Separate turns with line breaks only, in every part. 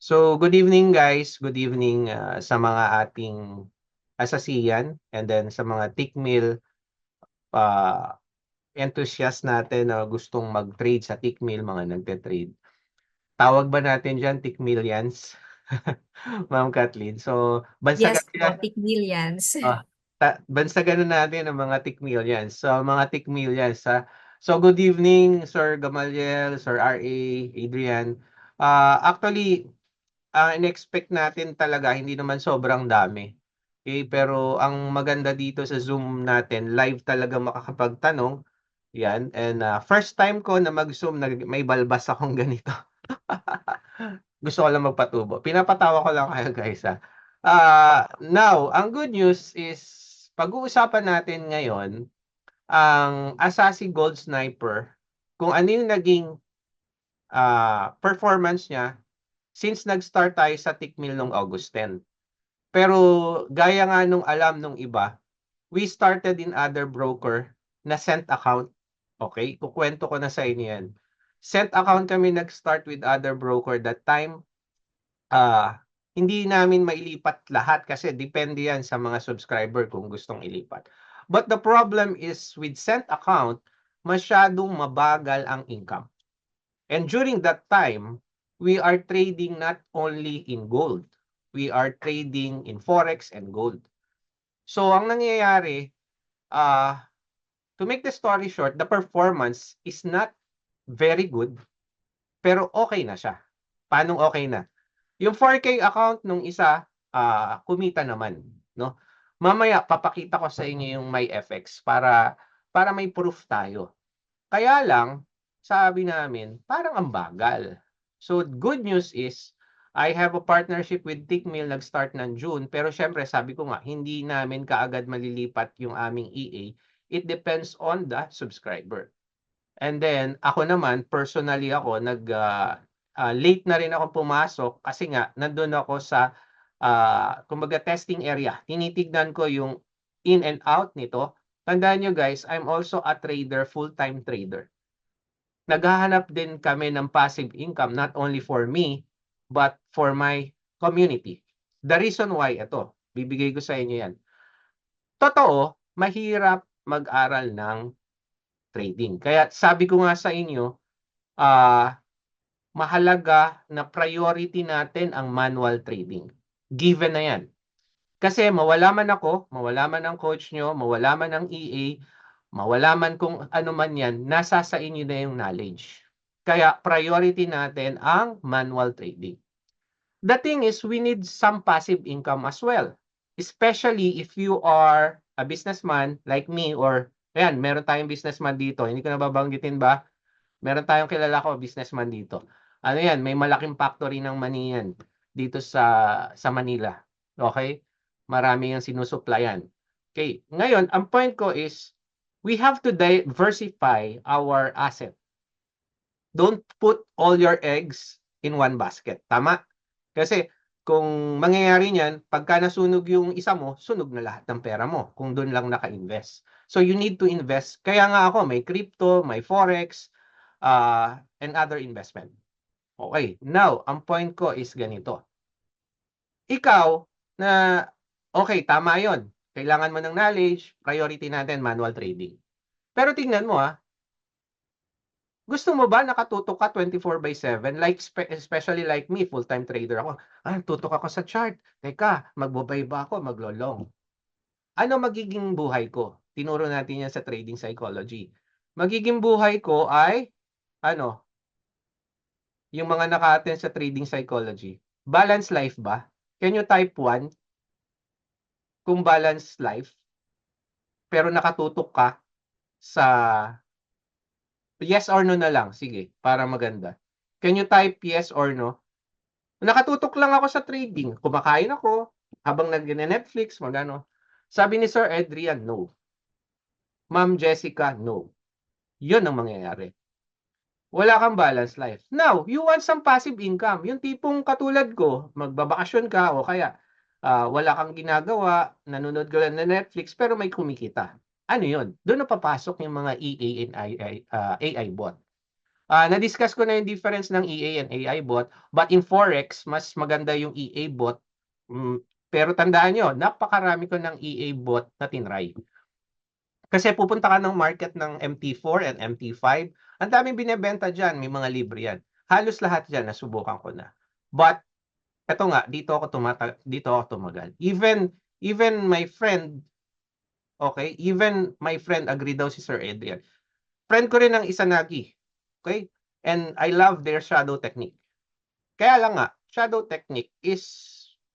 So, good evening guys. Good evening sa mga ating asasiyan and then sa mga Tickmill enthusiast natin na gustong mag-trade sa Tickmill, mga nagte-trade. Tawag ba natin diyan Tickmillians? Ma'am Kathleen. So,
Yes
bansagan
po,
yan.
Tick Millions.
Bansagan natin ang mga Tickmillians. So, mga Tickmillians. So, good evening Sir Gamaliel, Sir RA, Adrian. Actually, in-expect natin talaga hindi naman sobrang dami. Okay, pero ang maganda dito sa Zoom natin, live talaga makakapagtanong. Yan, and first time ko na mag-Zoom, may balbas akong ganito. Gusto ko lang magpatubo. Pinapatawa ko lang kayo guys ha. Now, ang good news is pag-uusapan natin ngayon ang Assassin Gold Sniper, kung ano yung naging performance niya since nag-start tayo sa Tickmill noong August 10. Pero gaya nga nung alam nung iba, we started in other broker na Cent account. Okay? Kukwento ko na sa inyo yan. Cent account kami nag-start with other broker that time. Hindi namin mailipat lahat kasi depende yan sa mga subscriber kung gustong ilipat. But the problem is with Cent account, masyadong mabagal ang income. And during that time, we are trading not only in gold, we are trading in forex and gold. So ang nangyayari, uh, to make the story short, the performance is not very good, pero okay na siya. Paano okay na? Yung 4K account nung isa, kumita naman, no? Mamaya papakita ko sa inyo yung may FX para may proof tayo. Kaya lang, sabi namin, parang ang bagal. So, good news is, I have a partnership with Tickmill, nag-start ng June, pero syempre, sabi ko nga, hindi namin kaagad malilipat yung aming EA. It depends on the subscriber. And then, ako naman, personally ako, late na rin ako pumasok kasi nga, nandun ako sa, kumbaga, testing area. Tinitignan ko yung in and out nito. Tandaan nyo guys, I'm also a trader, full-time trader. Naghahanap din kami ng passive income not only for me, but for my community. The reason why, ito, bibigay ko sa inyo yan. Totoo, mahirap mag-aral ng trading. Kaya sabi ko nga sa inyo, mahalaga na priority natin ang manual trading. Given na yan. Kasi mawala man ako, mawala man ang coach nyo, mawala man ang EA, mawala man kung ano man yan, nasa sa inyo na yung knowledge. Kaya priority natin ang manual trading. The thing is, we need some passive income as well. Especially if you are a businessman like me or, ayan, meron tayong businessman dito. Hindi ko nababanggitin ba? Meron tayong kilala ko, businessman dito. Ano yan, may malaking factory ng mani yan dito sa Manila. Okay? Marami yung sinusupplyan. Okay, ngayon, ang point ko is, we have to diversify our asset. Don't put all your eggs in one basket. Tama? Kasi kung mangyayari niyan, pagka nasunog yung isa mo, sunog na lahat ng pera mo kung doon lang naka-invest. So you need to invest. Kaya nga ako, may crypto, may forex, and other investment. Okay, now, ang point ko is ganito. Ikaw na, okay, tama yon. Kailangan mo ng knowledge, priority natin, manual trading. Pero tingnan mo gusto mo ba nakatutok ka 24/7? Like, especially like me, full-time trader ako. Tutok ako sa chart. Teka, magbabay ba ako, maglolong? Ano magiging buhay ko? Tinuro natin yan sa trading psychology. Magiging buhay ko ay, ano, yung mga naka-attend sa trading psychology. Balance life ba? Can you type 1 kung balance life, pero nakatutok ka sa yes or no na lang. Sige, para maganda. Can you type yes or no? Nakatutok lang ako sa trading. Kumakain ako habang nag-Netflix, magano. Sabi ni Sir Adrian, no. Ma'am Jessica, no. Yun ang mangyayari. Wala kang balance life. Now, you want some passive income. Yung tipong katulad ko, magbabakasyon ka o kaya wala kang ginagawa, nanonood ka lang na Netflix, pero may kumikita. Ano yun? Doon na papasok yung mga EA and AI bot. Na-discuss ko na yung difference ng EA and AI bot, but in Forex, mas maganda yung EA bot. Pero tandaan nyo, napakarami ko ng EA bot na tinry. Kasi pupunta ka ng market ng MT4 and MT5, ang daming binebenta dyan, may mga libre yan. Halos lahat dyan, nasubukan ko na. But, eto nga, dito ako tumagal. Even my friend, okay, even my friend, agree daw si Sir Adrian. Friend ko rin ang Izanagi. Okay? And I love their shadow technique. Kaya lang nga, shadow technique is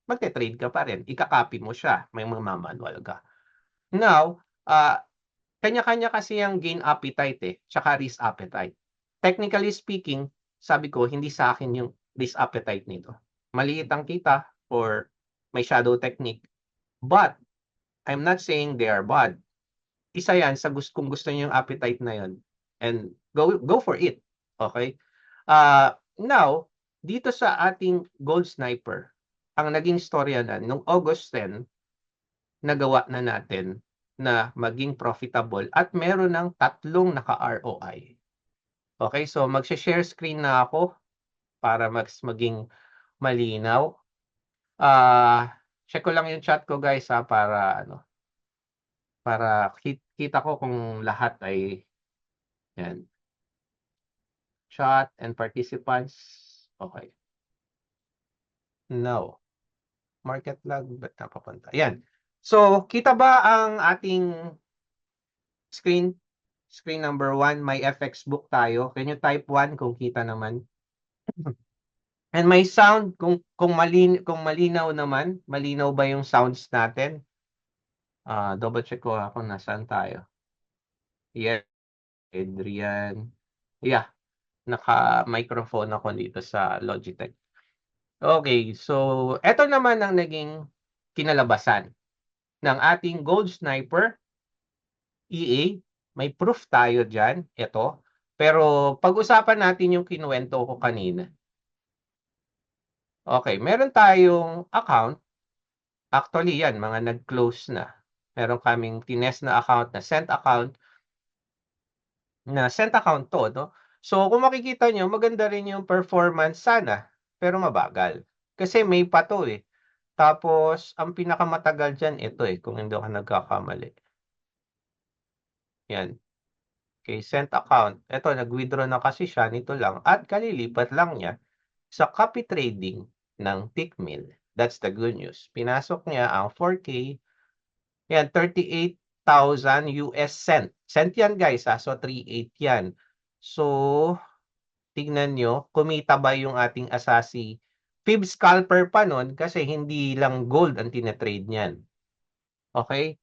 magte-trade ka pa rin. Ika-copy mo siya. May manual ka. Now, kanya-kanya kasi yung gain appetite tsaka risk appetite. Technically speaking, sabi ko, hindi sa akin yung risk appetite nito. Maliit ang kita or may shadow technique. But, I'm not saying they are bad. Isa yan sa kung gusto niyo yung appetite na yun. And go for it. Okay? Now, dito sa ating Gold Sniper, ang naging storya na, nung August 10, nagawa na natin na maging profitable at meron ng 3 naka-ROI. Okay, so mag-share screen na ako para maging malinaw. Check ko lang yung chat ko guys para kita ko kung lahat ay yan. Chat and participants. Okay. No. Market lag, ba't napapunta? Yan. So, kita ba ang ating screen? Screen number 1, may FX book tayo. Can you type 1 kung kita naman? And may sound, kung malinaw naman, malinaw ba yung sounds natin? Double check ko kung nasaan tayo. Yeah, Adrian. Yeah, naka-microphone ako dito sa Logitech. Okay, so eto naman ang naging kinalabasan ng ating Gold Sniper EA. May proof tayo dyan, ito. Pero pag-usapan natin yung kinuwento ko kanina. Okay, meron tayong account. Actually yan, mga nag-close na. Meron kaming tinest na account, na sent account to, no? So, kung makikita nyo, maganda rin yung performance sana, pero mabagal. Kasi may pa to Tapos, ang pinakamatagal dyan, ito kung hindi ako nagkakamali. Yan. Okay, sent account. Ito, nag-withdraw na kasi siya, nito lang. At kalilipat lang niya sa copy trading ng Tickmill. That's the good news. Pinasok niya ang 4K. Yan, 38,000 US cent. Cent yan guys, so 3.8 yan. So, tignan nyo, kumita ba yung ating Asasi? Fib scalper pa nun kasi hindi lang gold ang tinetrade niyan. Okay?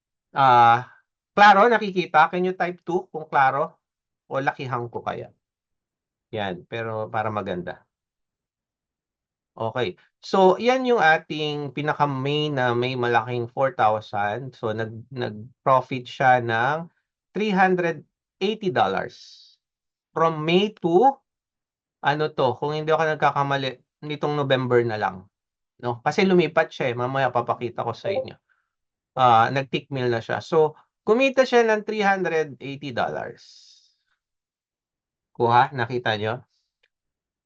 Klaro, nakikita? Can you type 2 kung klaro? O lakihan ko kaya? Yan, pero para maganda. Okay. So, yan yung ating pinaka-main na may malaking 4,000. So, nag-profit siya ng $380. From May to, kung hindi ako nagkakamali, nitong November na lang. No? Kasi lumipat siya Mamaya papakita ko sa inyo. Nag-tickmill na siya. So, kumita siya ng $380. Kuha, nakita nyo?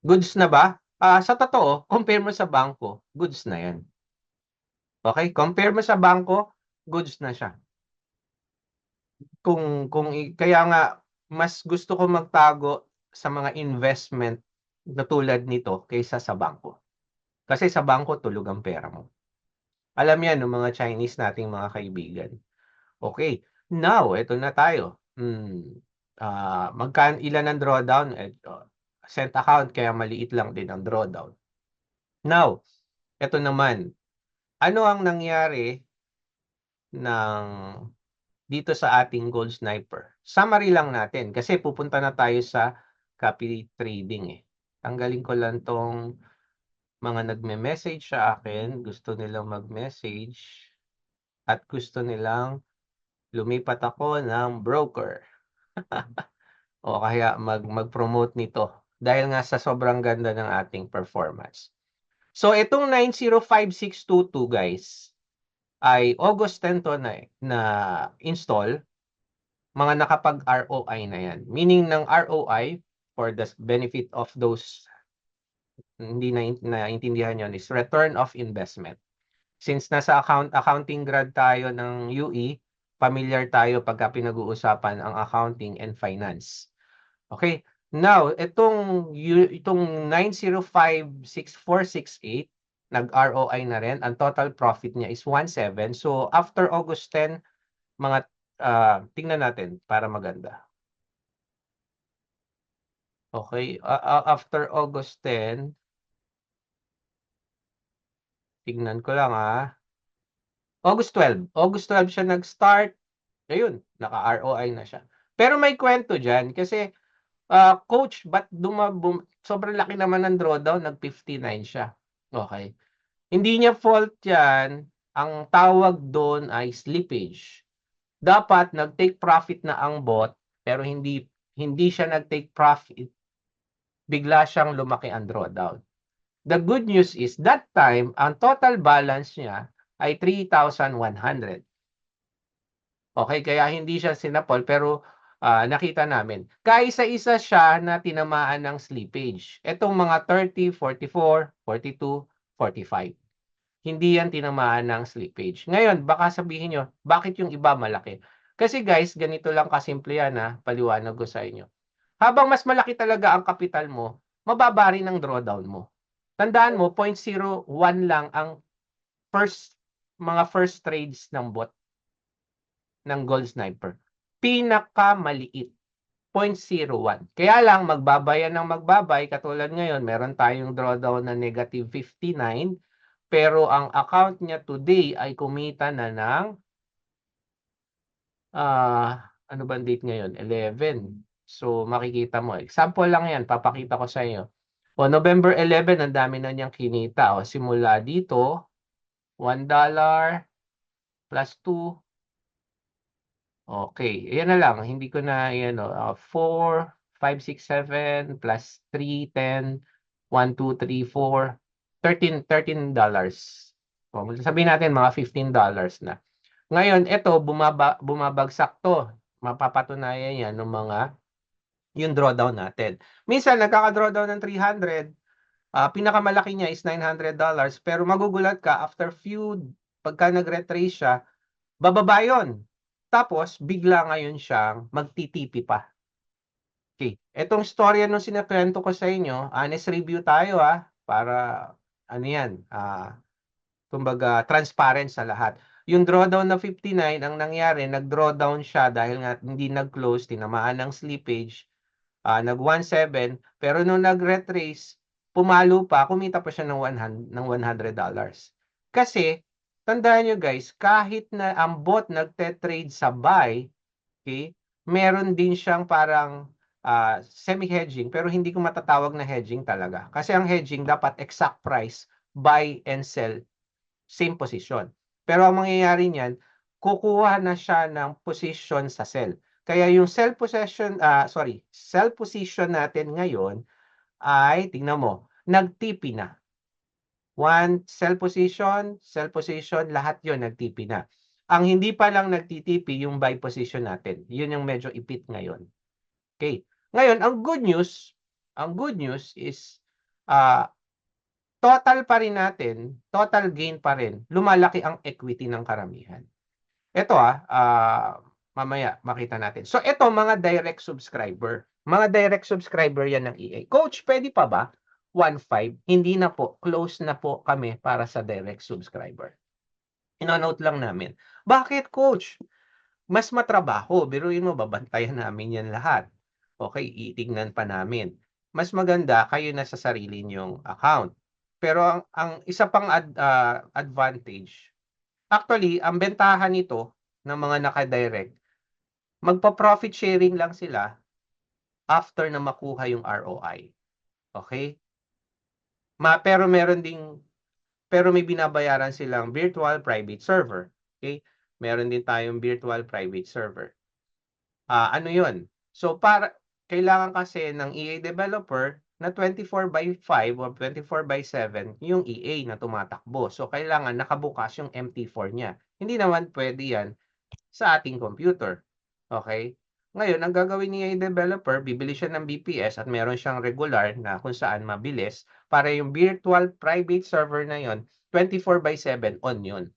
Goods na ba? Sa totoo, compare mo sa bangko, goods na yan. Okay? Compare mo sa bangko, goods na siya. Kaya nga, mas gusto ko magtago sa mga investment na tulad nito kaysa sa bangko. Kasi sa bangko, tulog ang pera mo. Alam yan ng mga Chinese nating mga kaibigan. Okay. Now, ito na tayo. Ilan ang drawdown? Sent account, kaya maliit lang din ang drawdown. Now, ito naman. Ano ang nangyari ng dito sa ating Gold Sniper? Summary lang natin kasi pupunta na tayo sa copy trading Tanggalin ko lang tong mga nagme-message sa akin. Gusto nilang mag-message at gusto nilang lumipat ako ng broker. O kaya mag-promote nito dahil nga sa sobrang ganda ng ating performance. So, itong 905622 guys, ay August 10 to na install, mga nakapag-ROI na yan. Meaning ng ROI, for the benefit of those hindi naintindihan yon is return of investment. Since nasa accounting grad tayo ng UE, familiar tayo pagka pinag-uusapan ang accounting and finance. Okay. Now, itong 9056468 nag-ROI na rin. Ang total profit niya is 17. So after August 10, mga tingnan natin para maganda. Okay, after August 10, tingnan ko lang August 12. August 12 siya nag-start. Ayun, naka-ROI na siya. Pero may kwento dyan kasi coach, ba't sobrang laki naman ng drawdown, nag-59 siya. Okay. Hindi niya fault yan. Ang tawag doon ay slippage. Dapat nag-take profit na ang bot, pero hindi siya nag-take profit. Bigla siyang lumaki ang drawdown. The good news is that time, ang total balance niya ay 3,100. Okay, kaya hindi siya sinapol pero nakita namin. Kaisa-isa siya na tinamaan ng slippage. Itong mga 30, 44, 42, 45. Hindi yan tinamaan ng slippage. Ngayon, baka sabihin nyo, bakit yung iba malaki? Kasi guys, ganito lang kasimple yan paliwanag ko sa inyo. Habang mas malaki talaga ang kapital mo, mababa rin ang drawdown mo. Tandaan mo, 0.01 lang ang mga first trades ng bot ng Gold Sniper. Pinakamaliit. 0.01. Kaya lang, magbabayan ng magbabay. Katulad ngayon, meron tayong drawdown na negative 59. Pero ang account niya today ay kumita na ng ano ba date ngayon? 11. So, makikita mo. Example lang yan. Papakita ko sa inyo. O, November 11, ang dami na niyang kinita. O, simula dito, $1 plus 2. Okay. Yan na lang. Hindi ko na, 4, 5, 6, 7, plus 3, 10, 1, 2, 3, 4, $13. O, sabihin natin mga $15 na. Ngayon, ito, bumabagsak to. Mapapatunayan yan ng yung drawdown natin. Minsan, nagkaka-drawdown ng 300, pinakamalaki niya is $900, pero magugulat ka, after pagka nag-retrace siya, bababa yun. Tapos, bigla ngayon siyang magtitipi pa. Okay. Etong storya nung sinakwento ko sa inyo, honest review tayo para ano yan, kumbaga transparent sa lahat. Yung drawdown na 59, ang nangyari, nag-drawdown siya dahil nga hindi nag-close, tinamaan ng slippage, nag-17, pero nung nag-retrace, pumalo pa, kumita pa siya ng $100. Kasi, tandaan nyo guys, kahit na ang bot nagte-trade sa buy, okay, meron din siyang parang semi-hedging, pero hindi ko matatawag na hedging talaga. Kasi ang hedging dapat exact price, buy and sell, same position. Pero ang mangyayari niyan, kukuha na siya ng position sa sell. Kaya yung sell position natin ngayon ay, tingnan mo, nag-TP na. Sell position, lahat yon nag-TP na. Ang hindi pa lang nag-TP, yung buy position natin. Yun yung medyo ipit ngayon. Okay. Ngayon, ang good news is, total pa rin natin, total gain pa rin, lumalaki ang equity ng karamihan. Ito mamaya makita natin. So ito mga direct subscriber. Mga direct subscriber yan ng EA. Coach, pwede pa ba? 1.5. Hindi na po. Close na po kami para sa direct subscriber. Ino-note lang namin. Bakit, coach? Mas matrabaho. Biruin mo, babantayan namin yan lahat. Okay, itignan pa namin. Mas maganda, kayo na sa sarili niyong account. Pero ang isa pang advantage, actually, ang bentahan nito ng mga naka-direct, magpa-profit sharing lang sila after na makuha yung ROI. Okay? Pero may binabayaran silang virtual private server. Okay? Meron din tayong virtual private server. Ano yun? So, kailangan kasi ng EA developer na 24/5 o 24/7 yung EA na tumatakbo. So, kailangan nakabukas yung MT4 niya. Hindi naman pwede yan sa ating computer. Okay? Ngayon, ang gagawin niya yung developer, bibili siya ng BPS at meron siyang regular na kung saan mabilis para yung virtual private server na yon 24/7 on yun.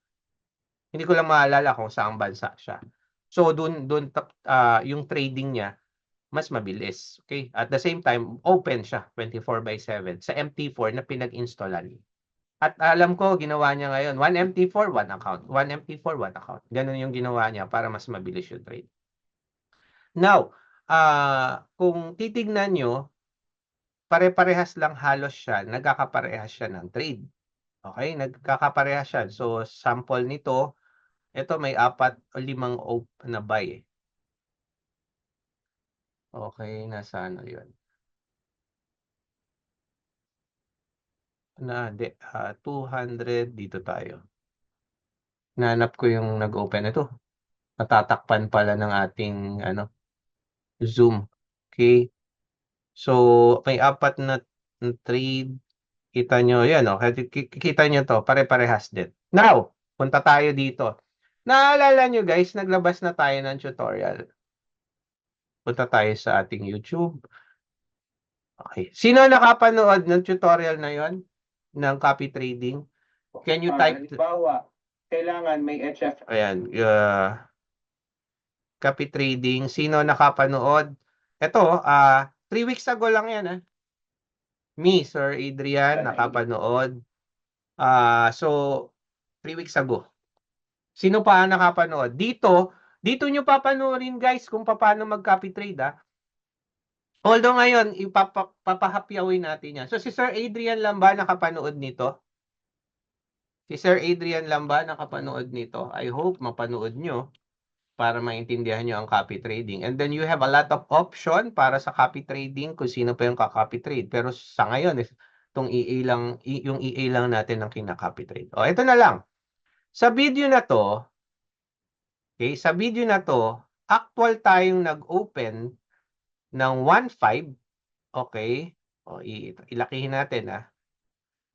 Hindi ko lang maalala kung saang bansa siya. So, dun yung trading niya, mas mabilis. Okay? At the same time, open siya 24/7 sa MT4 na pinag-installan. At alam ko, ginawa niya ngayon, 1 MT4, 1 account. 1 MT4, 1 account. Ganun yung ginawa niya para mas mabilis yung trade. Now, kung titignan nyo, pare-parehas lang halos siya, nagkakaparehas siya ng trade. Okay? Nagkakaparehas siya. So, sample nito, ito may 4 o 5 na buy eh. Okay, nasa ano yun? 200, dito tayo. Nanap ko yung nag-open ito. Natatakpan pala ng ating Zoom. Okay? So, may 4 na trade. Kita nyo, yan o. Kita nyo to, pare-parehas din. Now, punta tayo dito. Naalala nyo guys, naglabas na tayo ng tutorial. Punta tayo sa ating YouTube. Okay. Sino nakapanood ng tutorial na yon ng copy trading? Can you type? Halimbawa, kailangan may HF. Ayan. Copy trading. Sino nakapanood? Ito, 3 weeks ago lang yan. Me, Sir Adrian, nakapanood. So, 3 weeks ago. Sino pa ang nakapanood? Dito nyo papanoorin guys kung paano mag-copy trade. Although ngayon, papahapyawin natin yan. So, si Sir Adrian lang ba nakapanood nito? Si Sir Adrian lang ba nakapanood nito? I hope mapanood nyo para maintindihan nyo ang copy trading. And then you have a lot of option para sa copy trading kung sino pa yung ka-copy trade. Pero sa ngayon, itong yung EA lang natin ang kina-copy trade. O, ito na lang. Sa video na to, okay, sa video na to, actual tayong nag-open ng 1.5. Okay? O, ilakihin natin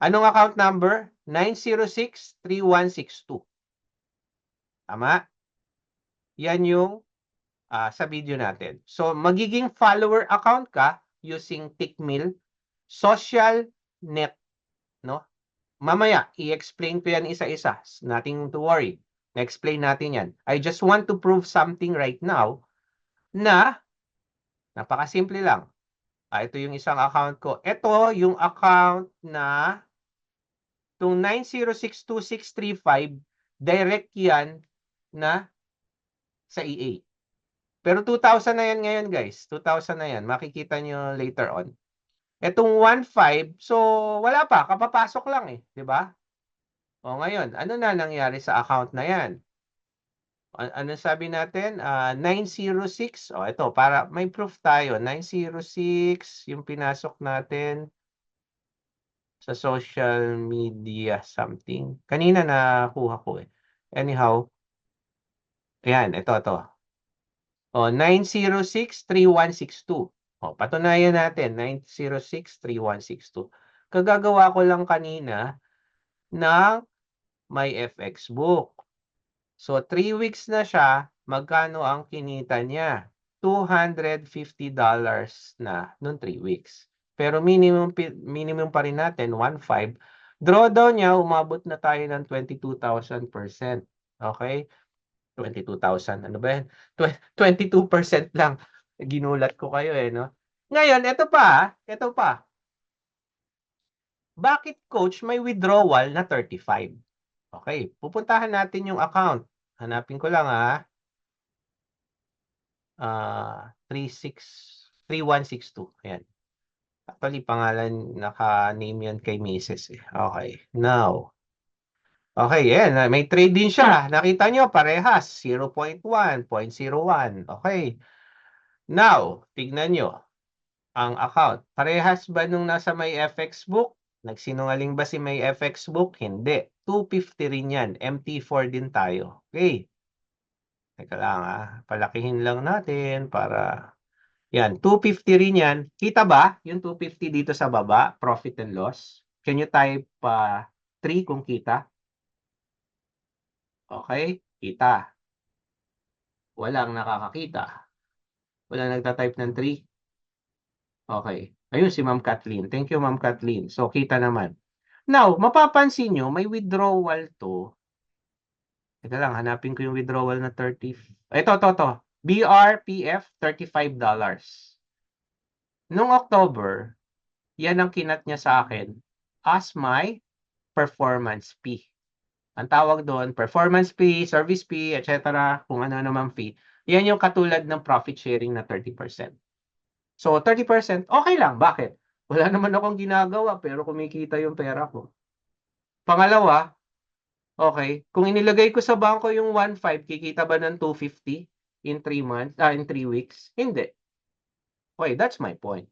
Anong account number? 9063162. Tama? Yan yung sa video natin. So, magiging follower account ka using Tickmill Social Net. No? Mamaya, i-explain ko yan isa-isa. Nothing to worry. Na-explain natin yan. I just want to prove something right now na napakasimple lang. Ito yung isang account ko. Ito yung account na itong 9062635, direct yan na sa EA. Pero 2,000 na yan ngayon guys. 2,000 na yan. Makikita nyo later on. Itong 1.5, so wala pa. Kapapasok lang eh. Diba? O ngayon, ano na nangyari sa account na yan? Ano sabi natin? 906. O ito, para may proof tayo. 906, yung pinasok natin sa social media something. Kanina nakuha ko eh. Anyhow, ayan, ito. O, 9063162. O, patunayan natin, 9063162. Kagagawa ko lang kanina ng may FX book. So, 3 weeks na siya, magkano ang kinita niya? $250 na noong 3 weeks. Pero minimum pa rin natin, 1.5. Drawdown niya, umabot na tayo ng 22,000%. Okay? 22,000. Ano ba yan? 22% lang. Ginulat ko kayo no? Ngayon, ito pa. Bakit coach may withdrawal na 35? Okay, pupuntahan natin yung account. Hanapin ko lang 3162. Ayan. Actually, pangalan, naka-name yan kay Mrs. Okay, now. Okay, yan. May trade din siya. Nakita nyo, parehas. 0.1, 0.01. Okay. Now, tignan nyo ang account. Parehas ba nung nasa may FX book? Nagsinungaling ba si may FX book? Hindi. 250 rin yan. MT4 din tayo. Okay. Teka lang palakihin lang natin para... Yan, 250 rin yan. Kita ba yung 250 dito sa baba? Profit and loss. Can you type 3 kung kita? Okay, kita. Walang nakakakita. Wala nagta-type ng 3. Okay. Ayun si Ma'am Kathleen. Thank you, Ma'am Kathleen. So, kita naman. Now, mapapansin nyo, may withdrawal to. Teka lang, hanapin ko yung withdrawal na 30. Ito. BRPF, $35. Noong October, yan ang kinat niya sa akin as my performance fee. Ang tawag doon, performance fee, service fee, etc. Kung ano naman fee. Yan yung katulad ng profit sharing na 30%. So, 30%, okay lang. Bakit? Wala naman akong ginagawa pero kumikita yung pera ko. Pangalawa, okay, kung inilagay ko sa bangko yung 1.5, kikita ba ng 250 in 3 months, in 3 weeks? Hindi. Okay, that's my point.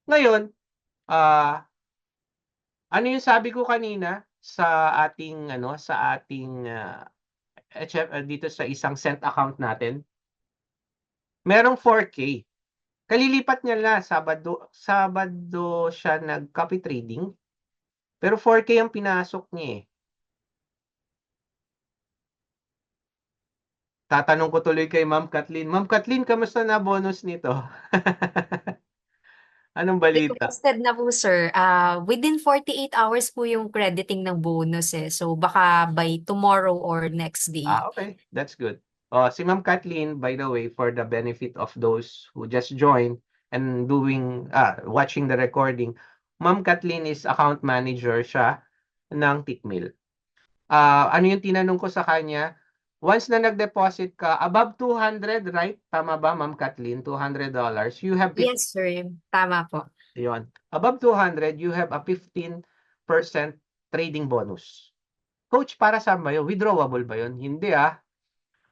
Ngayon, ano yung sabi ko kanina sa ating dito sa isang cent account natin? Merong 4K. Kalilipat niya na Sabado siya nag-copy trading. Pero 4K ang pinasok niya eh. Tatanong ko tuloy kay Ma'am Kathleen. Ma'am Kathleen, kamusta na bonus nito? Anong balita?
Requested na po, sir. Within 48 hours po yung crediting ng bonus eh. So, baka by tomorrow or next day.
Okay. That's good. Si Ma'am Kathleen, by the way, for the benefit of those who just joined and watching the recording, Ma'am Kathleen is account manager siya ng Tickmill. Ano yung tinanong ko sa kanya? Once na nag-deposit ka, above 200, right? Tama ba, Ma'am Kathleen? $200. You have
Yes, sir. Tama po.
Yun. Above 200, you have a 15% trading bonus. Coach, para saan ba yun? Withdrawable ba yun? Hindi ah.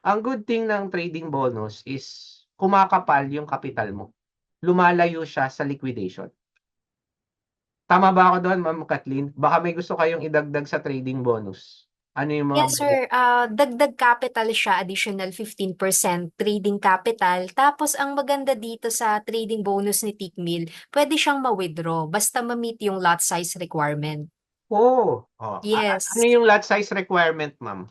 Ang good thing ng trading bonus is kumakapal yung kapital mo. Lumalayo siya sa liquidation. Tama ba ako doon, Ma'am Kathleen? Baka may gusto kayong idagdag sa trading bonus. Ano yung mga
Yes, sir. Dagdag capital siya, additional 15% trading capital. Tapos, ang maganda dito sa trading bonus ni Tickmill, pwede siyang ma-withdraw basta ma-meet yung lot size requirement.
Ano
Yes.
yung lot size requirement, ma'am?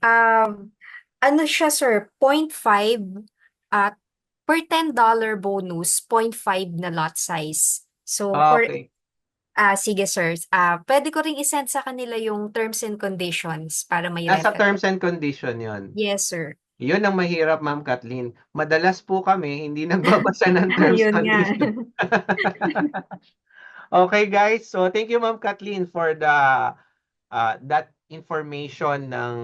Um, ano siya, sir? 0.5 at per $10 bonus, 0.5 na lot size. So,
Okay.
sige, sir. Pwede ko ring isend sa kanila yung terms and conditions para may
Nasa
reference.
terms and condition yon.
Yes, sir.
Yun ang mahirap, Ma'am Kathleen. Madalas po kami hindi nagbabasa ng terms
Yun nga.
condition. Okay, guys. So, thank you, Ma'am Kathleen, for that information ng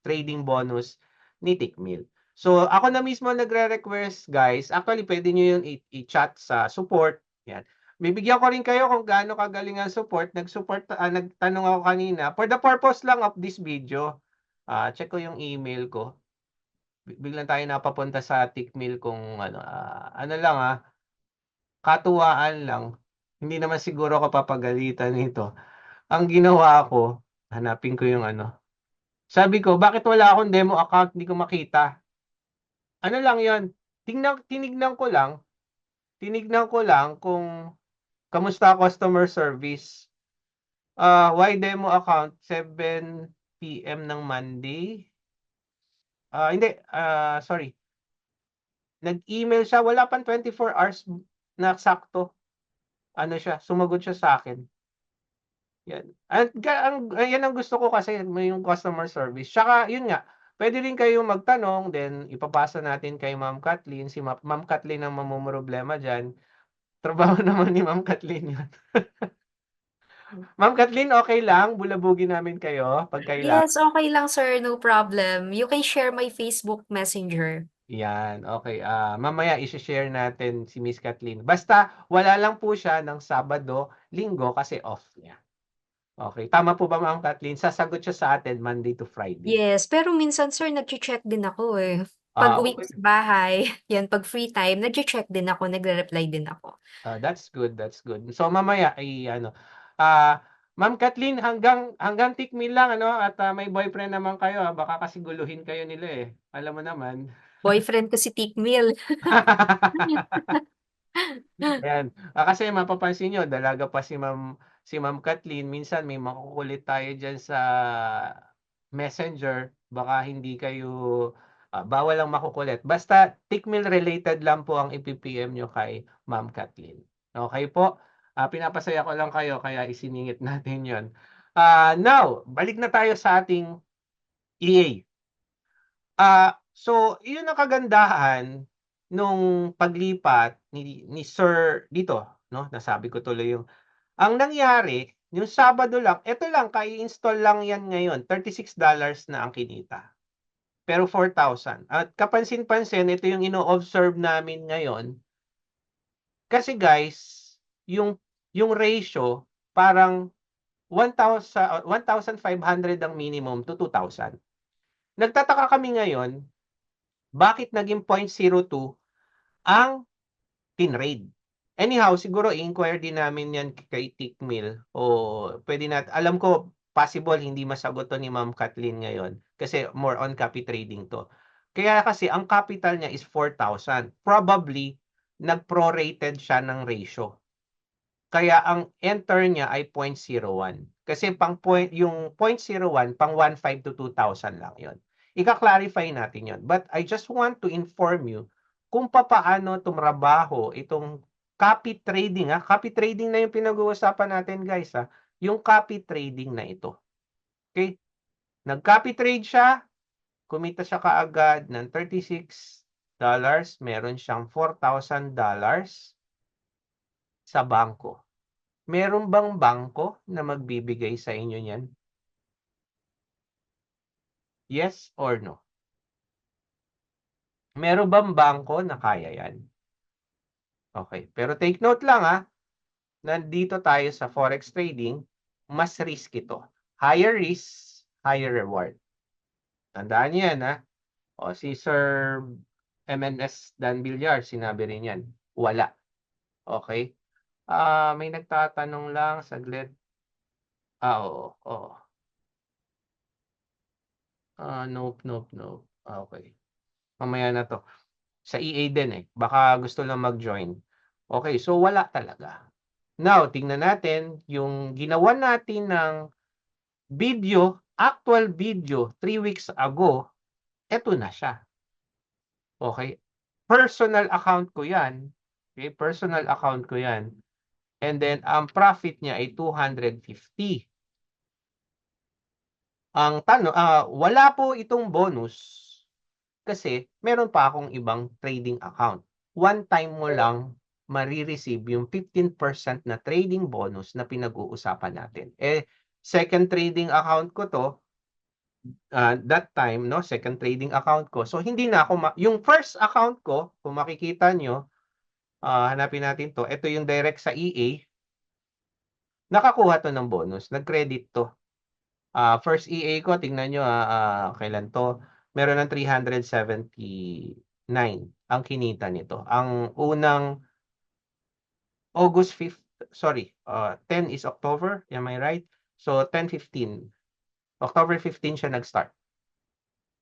trading bonus ni Tickmill. So, ako na mismo nagre-request, guys. Actually, pwede nyo yun i-chat sa support. Yan. Bibigyan ko rin kayo kung gaano kagaling ang support. Nagtanong ako kanina. For the purpose lang of this video, check ko yung email ko. Biglang tayo napapunta sa Tickmill kung ano lang katuwaan lang. Hindi naman siguro ako papagalitan nito. Ang ginawa ko, hanapin ko yung Sabi ko, bakit wala akong demo account? Hindi ko makita. Ano lang yon? Tinignan ko lang kung kamusta customer service. Why demo account? 7 p.m. ng Monday. Hindi, sorry. Nag-email siya, wala pang 24 hours na sakto. Sumagot siya sa akin. Yan. Yan ang gusto ko kasi may yung customer service. Tsaka, yun nga, pwede rin kayong magtanong, then ipapasa natin kay Ma'am Kathleen. Si Ma'am Kathleen ang mamumroblema dyan. Trabaho naman ni Ma'am Kathleen yun. Ma'am Kathleen, okay lang? Bulabugin namin kayo pag kailangan.
Yes, okay lang, sir. No problem. You can share my Facebook Messenger.
Yan, okay. Mamaya isi-share natin si Miss Kathleen. Basta, wala lang po siya ng Sabado, Linggo kasi off niya. Okay. Tama po ba, Ma'am Kathleen? Sasagot siya sa atin Monday to Friday.
Yes, pero minsan, sir, nag-check din ako eh. Pag uwi ko
Okay.
sa bahay, yan, pag free time, nag-check din ako, nagre-reply din ako.
That's good, that's good. So mamaya ay Ma'am Kathleen, hanggang tikmi lang at may boyfriend naman kayo, baka kasi guluhin kayo nila eh. Alam mo naman.
Boyfriend ko si Tikmil.
Ayan. Kasi mapapansin nyo, dalaga pa si Ma'am Kathleen, minsan may makukulit tayo diyan sa Messenger, baka hindi kayo Bawal lang makukulit. Basta tickmill related lang po ang ipipm nyo kay Ma'am Kathleen. Okay po? Pinapasaya ko lang kayo kaya isiningit natin yon. Now, balik na tayo sa ating EA. So, yun ang kagandahan nung paglipat ni Sir dito, no? Nasabi ko tuloy yung ang nangyari, yung Sabado lang, eto lang, kai-install lang yan ngayon, $36 na ang kinita. Pero 4,000. At kapansin-pansin, ito yung ino-observe namin ngayon. Kasi guys, yung ratio, parang 1,500 ang minimum to 2,000. Nagtataka kami ngayon, bakit naging 0.02 ang tinrade? Anyhow, siguro i-inquire din namin yan kay Tickmill o pwede alam ko possible hindi masagot to ni Ma'am Kathleen ngayon kasi more on copy trading to. Kaya kasi ang capital niya is 4,000. Probably nag-prorated siya ng ratio. Kaya ang enter niya ay 0.01. Kasi yung 0.01 pang 1,500 to 2,000 lang yon. Ika-clarify natin yon. But I just want to inform you kung paano tumrabaho itong copy trading. Copy trading na yung pinag-uusapan natin guys. Yung copy trading na ito. Okay? Nag-copy trade siya. Kumita siya kaagad ng $36. Meron siyang $4,000 sa bangko. Meron bang bangko na magbibigay sa inyo niyan? Yes or no? Meron bang bangko na kaya yan? Okay. Pero take note lang nandito tayo sa forex trading, mas risk ito. Higher risk, higher reward. Tandaan niyo yan O si Sir MNS Dan Villar, sinabi rin yan. Wala. Okay? May nagtatanong lang, saglit. Oo. Nope. Okay. Mamaya na to. Sa EA din Baka gusto lang mag-join. Okay, so wala talaga. Now, tingnan natin yung ginawa natin ng video, actual video 3 weeks ago. Eto na siya. Okay? Personal account ko yan. Okay, personal account ko yan. And then, ang profit niya ay 250. Ang tanong, wala po itong bonus kasi meron pa akong ibang trading account. One time mo lang marireceive yung 15% na trading bonus na pinag-uusapan natin. Second trading account ko to, that time, second trading account ko. So, hindi na ako, yung first account ko, kung makikita nyo, hanapin natin to, ito yung direct sa EA, nakakuha to ng bonus, nag-credit to. First EA ko, tingnan nyo, kailan to, meron ng 379 ang kinita nito. Ang unang August 5th, 10 is October, am I right? So, 10-15. October 15 siya nag-start.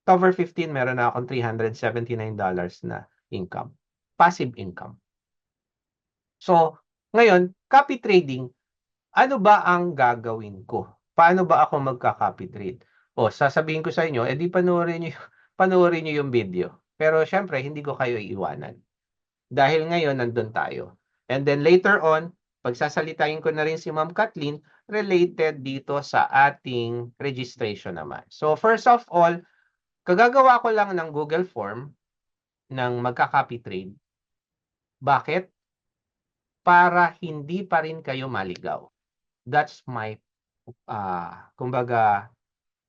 October 15, meron na akong $379 na income. Passive income. So, ngayon, copy trading, ano ba ang gagawin ko? Paano ba ako magka-copy trade? Sasabihin ko sa inyo, di panoorin nyo yung video. Pero syempre, hindi ko kayo iiwanan. Dahil ngayon, nandun tayo. And then later on, pagsasalitain ko na rin si Ma'am Kathleen related dito sa ating registration naman. So first of all, kagagawa ko lang ng Google form ng magka-copy trade. Bakit? Para hindi pa rin kayo maligaw. That's my kumbaga,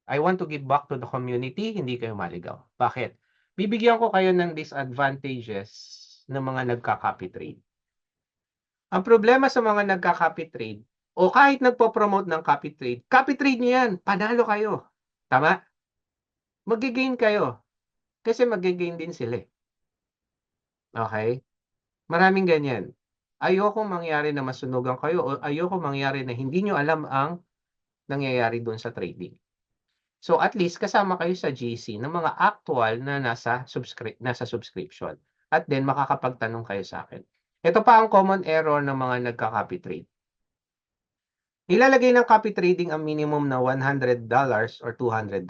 I want to give back to the community, hindi kayo maligaw. Bakit? Bibigyan ko kayo ng disadvantages ng mga nagka-copy trade. Ang problema sa mga nagka-copy trade, o kahit nagpo-promote ng copy trade niyo yan, panalo kayo. Tama? Magigain kayo. Kasi magigain din sila. Okay? Maraming ganyan. Ayoko mangyari na masunugan kayo o ayoko mangyari na hindi nyo alam ang nangyayari doon sa trading. So at least kasama kayo sa GC ng mga actual na nasa subscription. At then makakapagtanong kayo sa akin. Ito pa ang common error ng mga nagka-copy trade. Nilalagay ng copy trading ang minimum na $100 or $200.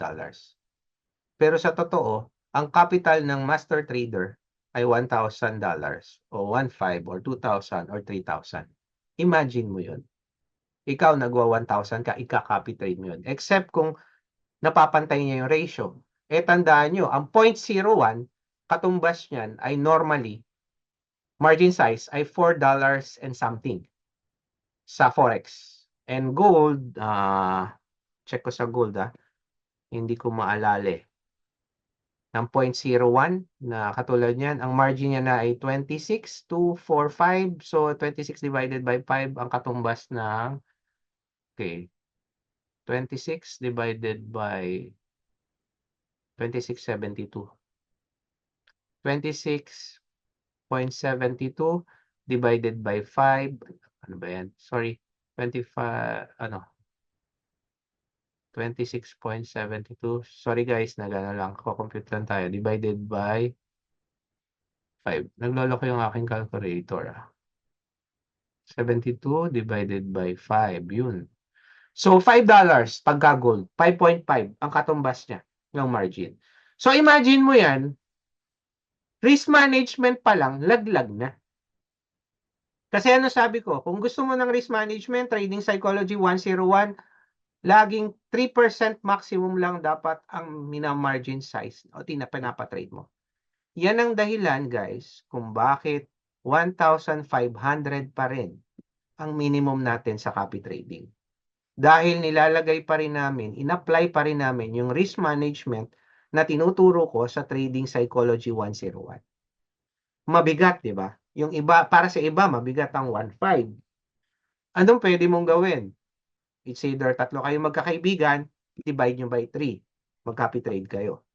Pero sa totoo, ang capital ng master trader ay $1,000 o 1,500 or 2,000 or 3,000. Imagine mo yun. Ikaw nagwa 1,000 ka, ika-copy trade mo yun. Except kung napapantay niya yung ratio. Tandaan nyo, ang 0.01, katumbas niyan ay normally, margin size ay $4 and something sa Forex. And gold, check ko sa gold hindi ko maalala ng 0.01 na katulad niyan, ang margin niya na ay 26,245. So 26 divided by 5 ang katumbas ng 26 divided by 2672. 26.72 divided by 5. Ano ba yan? Sorry. 25, 26.72. Sorry guys, lang. Compute lang tayo. Divided by 5. Naglolo ko yung aking calculator. 72 divided by 5. Yun. So, $5 pagka gold. 5.5 ang katumbas niya ng margin. So, imagine mo yan, risk management pa lang, laglag na. Kasi ano sabi ko, kung gusto mo ng risk management, trading psychology 101, laging 3% maximum lang dapat ang mina-margin size o pinapatrade mo. Yan ang dahilan, guys, kung bakit 1,500 pa rin ang minimum natin sa copy trading. Dahil nilalagay pa rin namin, in-apply pa rin namin yung risk management na tinuturo ko sa Trading Psychology 101. Mabigat, di ba? Yung iba, para sa iba, mabigat ang 1.5. Anong pwede mong gawin? It's either tatlo kayo magkakaibigan, divide nyo by 3. Mag-copy trade kayo.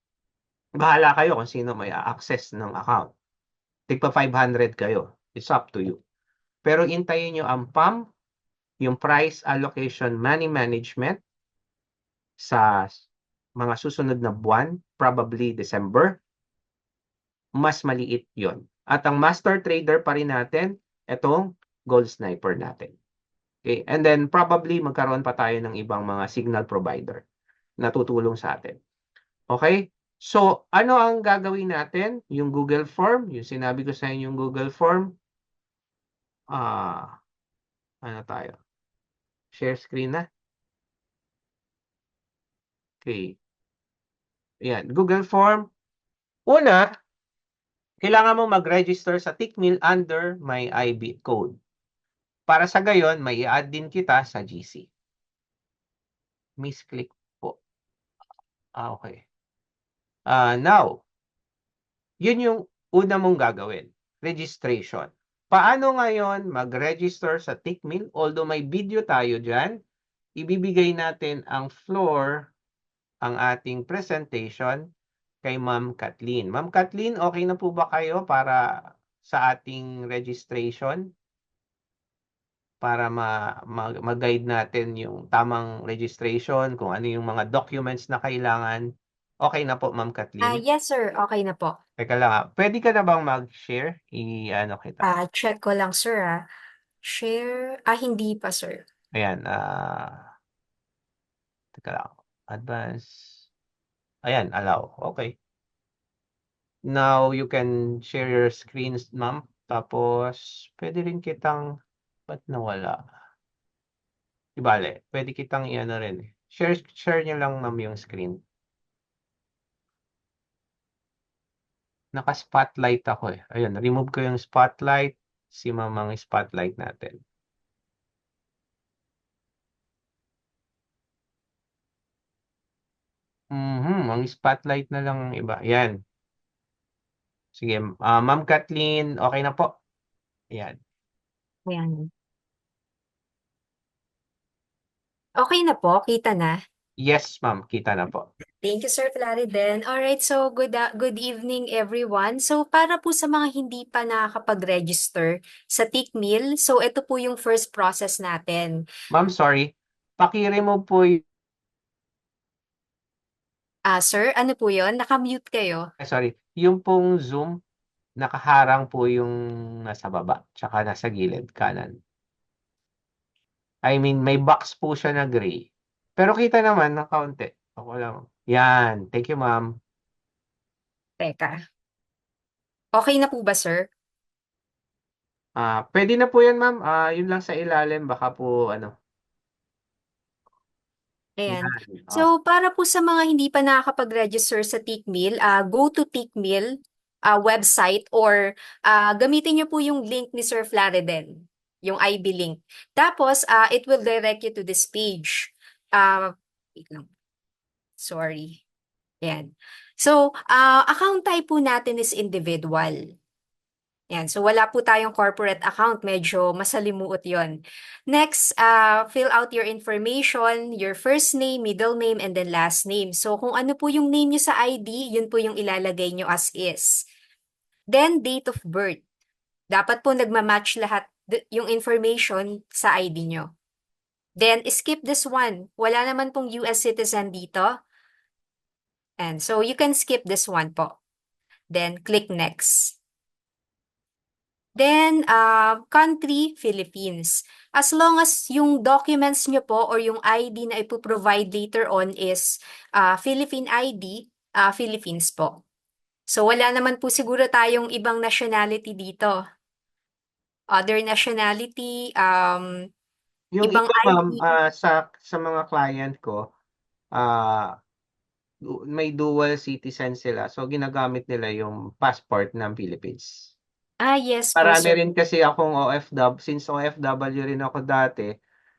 Bahala kayo kung sino may access ng account. Tigpa 500 kayo. It's up to you. Pero intayin nyo ang PAM, yung price allocation money management sa mga susunod na buwan, probably December, mas maliit yon. At ang master trader pa rin natin, itong gold sniper natin. Okay? And then probably magkaroon pa tayo ng ibang mga signal provider na tutulong sa atin. Okay? So, ano ang gagawin natin? Yung Google Form, yung sinabi ko sa inyo yung Google Form, ano tayo? Share screen na. Okay. Ayan, Google Form. Una, kailangan mo mag-register sa Tickmill under my IB code. Para sa gayon, may i-add din kita sa GC. Misclick po. Okay. Now, yun yung una mong gagawin. Registration. Paano ngayon mag-register sa Tickmill? Although may video tayo dyan, ibibigay natin ang floor, ang ating presentation kay Ma'am Kathleen. Ma'am Kathleen, okay na po ba kayo para sa ating registration? Para mag-guide natin yung tamang registration, kung ano yung mga documents na kailangan. Okay na po, Ma'am Kathleen?
Yes, sir. Okay na po.
Teka lang, pwede ka na bang mag-share? I-ano kita.
Check ko lang, sir. Share. Hindi pa, sir.
Ayan, teka lang. Advance. Ayan, allow. Okay. Now, you can share your screens, ma'am. Tapos, pwede rin kitang, ba't nawala? Ibale, pwede kitang i-ano rin. Share niyo lang, ma'am, yung screen. Naka-spotlight ako eh. Ayun, remove ko yung spotlight. Si ma'am ang spotlight natin. Ang spotlight na lang ang iba. Yan. Sige, Ma'am Kathleen, okay na po. Ayan.
Ayan. Okay na po, kita na.
Yes, ma'am, kita na po.
Thank you, Sir Clariden. Alright, so good evening, everyone. So, para po sa mga hindi pa nakakapag-register sa Tickmill, so ito po yung first process natin.
Ma'am, sorry. Paki-remove po
Sir, ano po yun? Nakamute kayo.
sorry, yung pong Zoom, nakaharang po yung nasa baba, tsaka nasa gilid, kanan. I mean, may box po siya na gray. Pero kita naman ng kaunti. Ako lang. Yan. Thank you, ma'am.
Teka. Okay na po ba, sir?
Pwede na po yan, ma'am. Yun lang sa ilalim. Baka po, ano,
Ayan.
yan.
So, para po sa mga hindi pa nakakapag-register sa Tickmill, go to Tickmill website or gamitin niyo po yung link ni Sir Flaridel, yung IB link. Tapos, it will direct you to this page. Wait lang. Sorry. Ayan. So, account type po natin is individual. Yan. So, wala po tayong corporate account. Medyo masalimuot yon. Next, fill out your information, your first name, middle name, and then last name. So, kung ano po yung name nyo sa ID, yun po yung ilalagay nyo as is. Then, date of birth. Dapat po nagmamatch lahat yung information sa ID nyo. Then, skip this one. Wala naman pong US citizen dito. And so, you can skip this one po. Then, click next. Then, country, Philippines. As long as yung documents nyo po or yung ID na ipoprovide later on is Philippine ID, Philippines po. So, wala naman po siguro tayong ibang nationality dito. Other nationality,
Yung
ibang
iba, ma'am,
ID.
sa mga client ko, ah, may dual citizen sila. So, ginagamit nila yung passport ng Philippines.
Yes po,
Marami
sir.
rin kasi akong OFW, since OFW rin ako dati.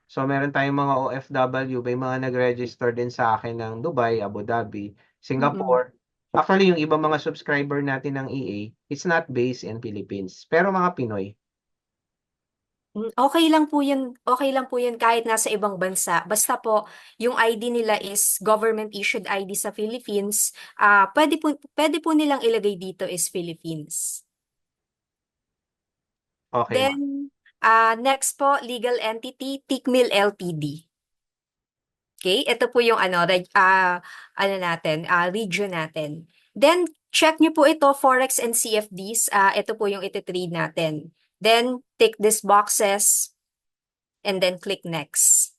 So, meron tayong mga OFW, may mga nag-register din sa akin ng Dubai, Abu Dhabi,
Mm-mm.
Singapore. Actually, yung ibang mga subscriber natin ng EA, it's not based in Philippines. Pero mga Pinoy.
Okay lang po yun, okay lang po yun kahit nasa ibang bansa. Basta po, yung ID nila is government issued ID sa Philippines, pwede po nilang ilagay dito is Philippines.
Okay, ma'am.
Then, next po, legal entity, Tickmill Ltd. Okay, ito po yung ano natin, region natin. Then, check nyo po ito, Forex and CFDs. Ito po yung ititrade natin. Then, tick these boxes and then click next.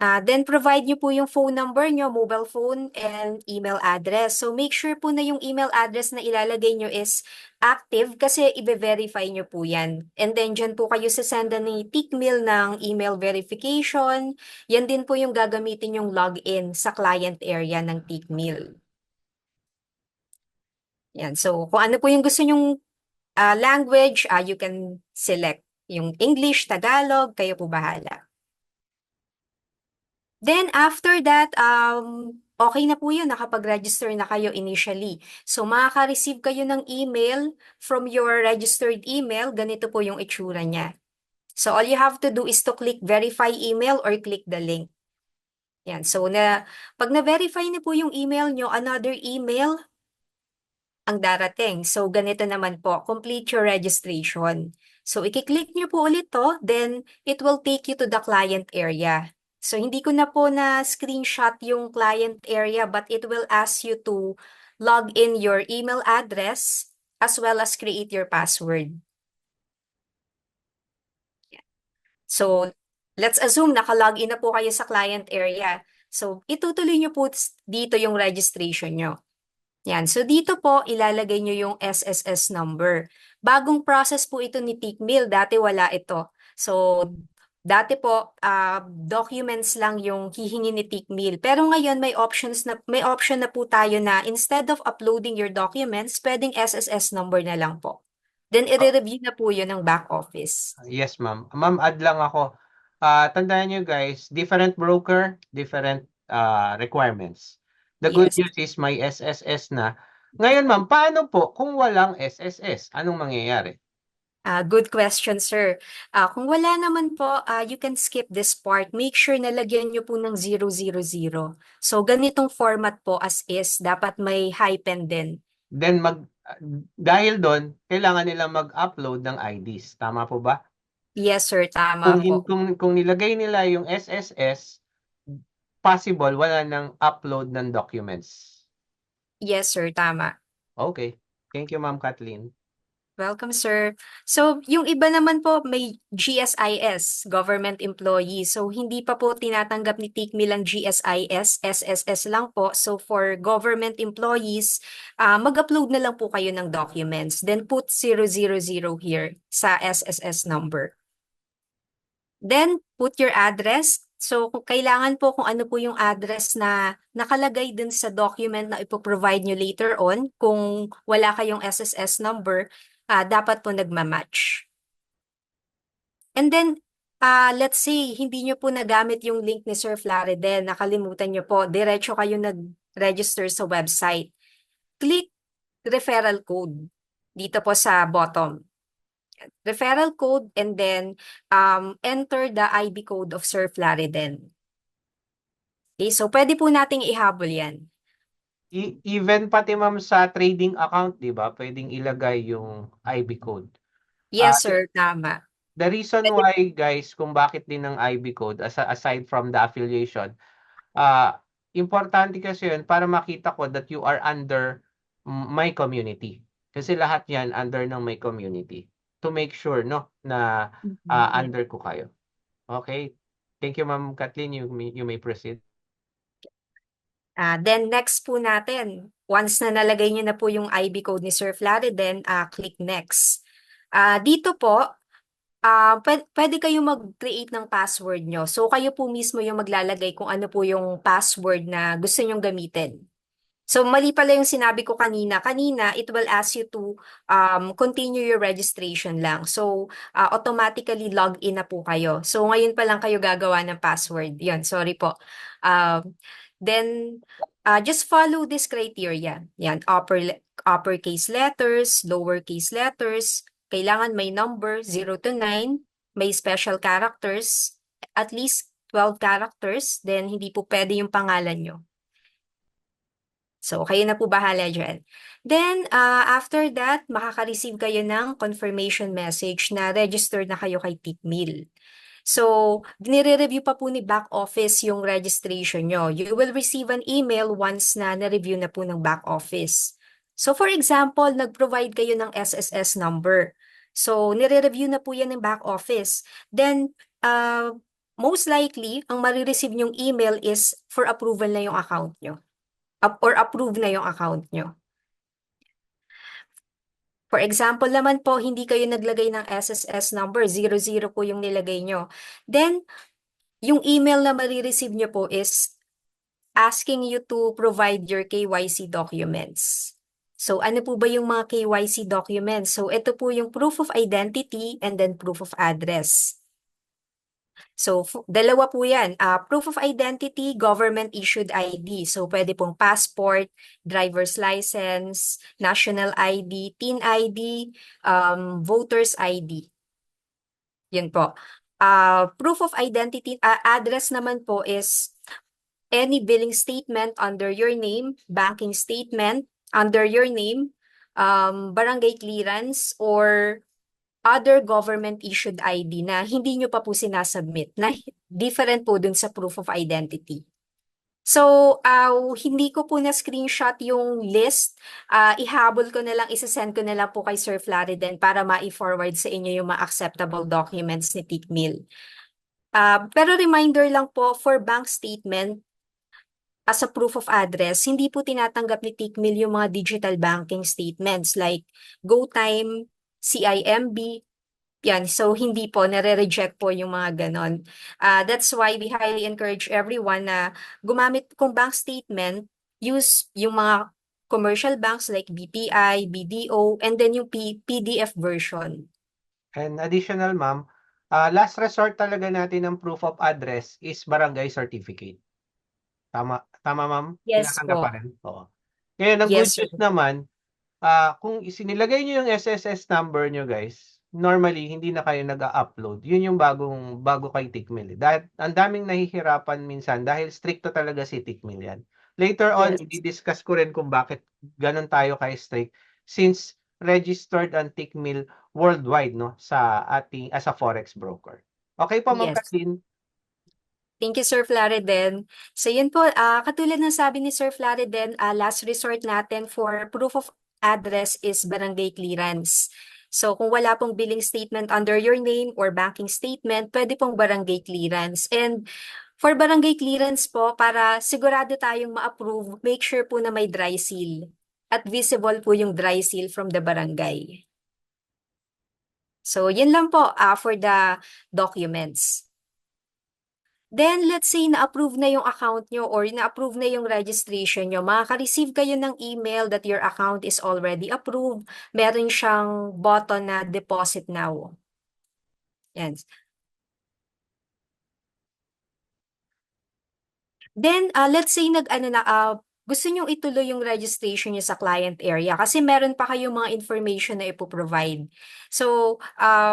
Then provide nyo po yung phone number nyo, mobile phone, and email address. So make sure po na yung email address na ilalagay nyo is active kasi i-verify nyo po yan. And then dyan po kayo sasenda ni Tickmill ng email verification. Yan din po yung gagamitin yung login sa client area ng Tickmill. Yan. So kung ano po yung gusto nyong language, you can select yung English, Tagalog, kayo po bahala. Then after that, okay na po yun, nakapag-register na kayo initially. So makaka-receive kayo ng email from your registered email, ganito po yung itsura niya. So all you have to do is to click verify email or click the link. Yan. So pag na-verify na po yung email nyo, another email ang darating. So ganito naman po, complete your registration. So i-click nyo po ulit to, then it will take you to the client area. So hindi ko na po na screenshot yung client area but it will ask you to log in your email address as well as create your password. So let's assume naka-login na po kayo sa client area. So itutuloy nyo po dito yung registration nyo. Yan. So dito po, ilalagay nyo yung SSS number. Bagong process po ito ni Tickmill. Dati wala ito. So, dati po, documents lang yung hihingi ni Tickmill. Pero ngayon, may option na po tayo na instead of uploading your documents, pwedeng SSS number na lang po. Then, i-review na po yun ng back office.
Yes, ma'am. Ma'am, add lang ako. Tandaan nyo guys, different broker, different requirements. The good
Yes.
news is may SSS na. Ngayon, ma'am, paano po kung walang SSS? Anong mangyayari?
Good question, sir. Kung wala naman po, you can skip this part. Make sure na lagyan nyo po ng 000. So, ganitong format po as is, dapat may hyphen din.
Then dahil doon, kailangan nila mag-upload ng IDs. Tama po ba?
Yes, sir.
Kung,
Tama po.
kung nilagay nila yung SSS, possible wala nang upload ng documents.
Yes, sir. Tama.
Okay. Thank you, Ma'am Kathleen.
Welcome, sir. So, yung iba naman po may GSIS, government employee. So, hindi pa po tinatanggap ni TICMIL ang GSIS, SSS lang po. So, for government employees, mag-upload na lang po kayo ng documents. Then, put 000 here sa SSS number. Then, put your address. So, kung kailangan po kung ano po yung address na nakalagay dun sa document na ipoprovide nyo later on, kung wala kayong SSS number, dapat po nagmamatch. And then, let's say, hindi nyo po nagamit yung link ni Sir Flariden, nakalimutan nyo po, diretso kayo nag-register sa website. Click referral code dito po sa bottom. Referral code and then enter the IB code of Sir Flariden. Okay, so pwede po nating ihabol yan.
Even pati ma'am sa trading account, di ba? Pwedeng ilagay yung IB code.
Yes, sir, tama.
The reason
Pwede,
why guys, kung bakit din ng IB code aside from the affiliation, importante kasi yun para makita ko that you are under my community. Kasi lahat yan under ng my community. To make sure no na
Mhm.
under ko kayo. Okay? Thank you Ma'am Kathleen. You may proceed.
Then next po natin, once na nalagay niyo na po yung IB code ni Sir Flariden, click next. Dito po, pwede kayo mag-create ng password nyo. So kayo po mismo yung maglalagay kung ano po yung password na gusto nyong gamitin. So mali pala yung sinabi ko kanina. Kanina, it will ask you to continue your registration lang. So automatically log in na po kayo. So ngayon pa lang kayo gagawa ng password. Yun, sorry po. Then just follow this criteria. Yan, uppercase letters, lowercase letters. Kailangan may number 0 to 9, may special characters, at least 12 characters. Then hindi po pwede yung pangalan nyo. So, kayo na po bahala dyan. Then, after that, makaka-receive kayo ng confirmation message na registered na kayo kay TICMIL. So, nire-review pa po ni back office yung registration nyo. You will receive an email once na na-review na po ng back office. So, for example, nag-provide kayo ng SSS number. So, nire-review na po yan ng back office. Then, most likely, ang marireceive nyong email is for approval na yung account nyo or approve na yung account nyo. For example naman po, hindi kayo naglagay ng SSS number, 00 po yung nilagay nyo. Then, yung email na marireceive nyo po is asking you to provide your KYC documents. So, ano po ba yung mga KYC documents? So, ito po yung proof of identity and then proof of address. So, dalawa po yan. Proof of identity, government-issued ID. So, pwede pong passport, driver's license, national ID, teen ID, voter's ID. Yun po. Proof of identity, address naman po is any billing statement under your name, banking statement under your name, barangay clearance, or other government-issued ID na hindi nyo pa po sinasubmit, na different po dun sa proof of identity. So, hindi ko po na-screenshot yung list. Ihabol ko na lang, isasend ko na lang po kay Sir Flariden para ma-forward sa inyo yung mga acceptable documents ni TICMIL. Pero reminder lang po, for bank statement, as a proof of address, hindi po tinatanggap ni TICMIL yung mga digital banking statements like GoTime, CIMB, yan, so hindi po, nare-reject po yung mga ganon. That's why we highly encourage everyone na gumamit kung bank statement, use yung mga commercial banks like BPI, BDO, and then yung PDF version.
And additional ma'am, last resort talaga natin ng proof of address is barangay certificate. Tama ma'am?
Yes
Tinatanggap pa
po.
rin? Oo. Ngayon, ang good
Yes, sir.
news naman, kung isinilagay nyo yung SSS number nyo guys, normally hindi na kayo nag-upload. Yun yung bago kay TICMIL. Dahil ang daming nahihirapan minsan dahil stricto talaga si TICMIL yan. Later on,
Yes.
i-discuss ko rin kung bakit ganun tayo kay strict since registered ang TICMIL worldwide no sa ating as a forex broker. Okay po Ma'am
Yes.
Kathleen?
Thank you, Sir Flariden. So yun po, katulad ng sabi ni Sir Flariden, last resort natin for proof of address is barangay clearance. So kung wala pong billing statement under your name or banking statement, pwede pong barangay clearance. And for barangay clearance po, para sigurado tayong ma-approve, make sure po na may dry seal at visible po yung dry seal from the barangay. So yun lang po for the documents. Then, let's say na-approve na yung account nyo or na-approve na yung registration nyo, makaka-receive kayo ng email that your account is already approved. Meron siyang button na deposit now. Yan. Then, let's say gusto nyo ituloy yung registration nyo sa client area kasi meron pa kayong mga information na ipoprovide. So,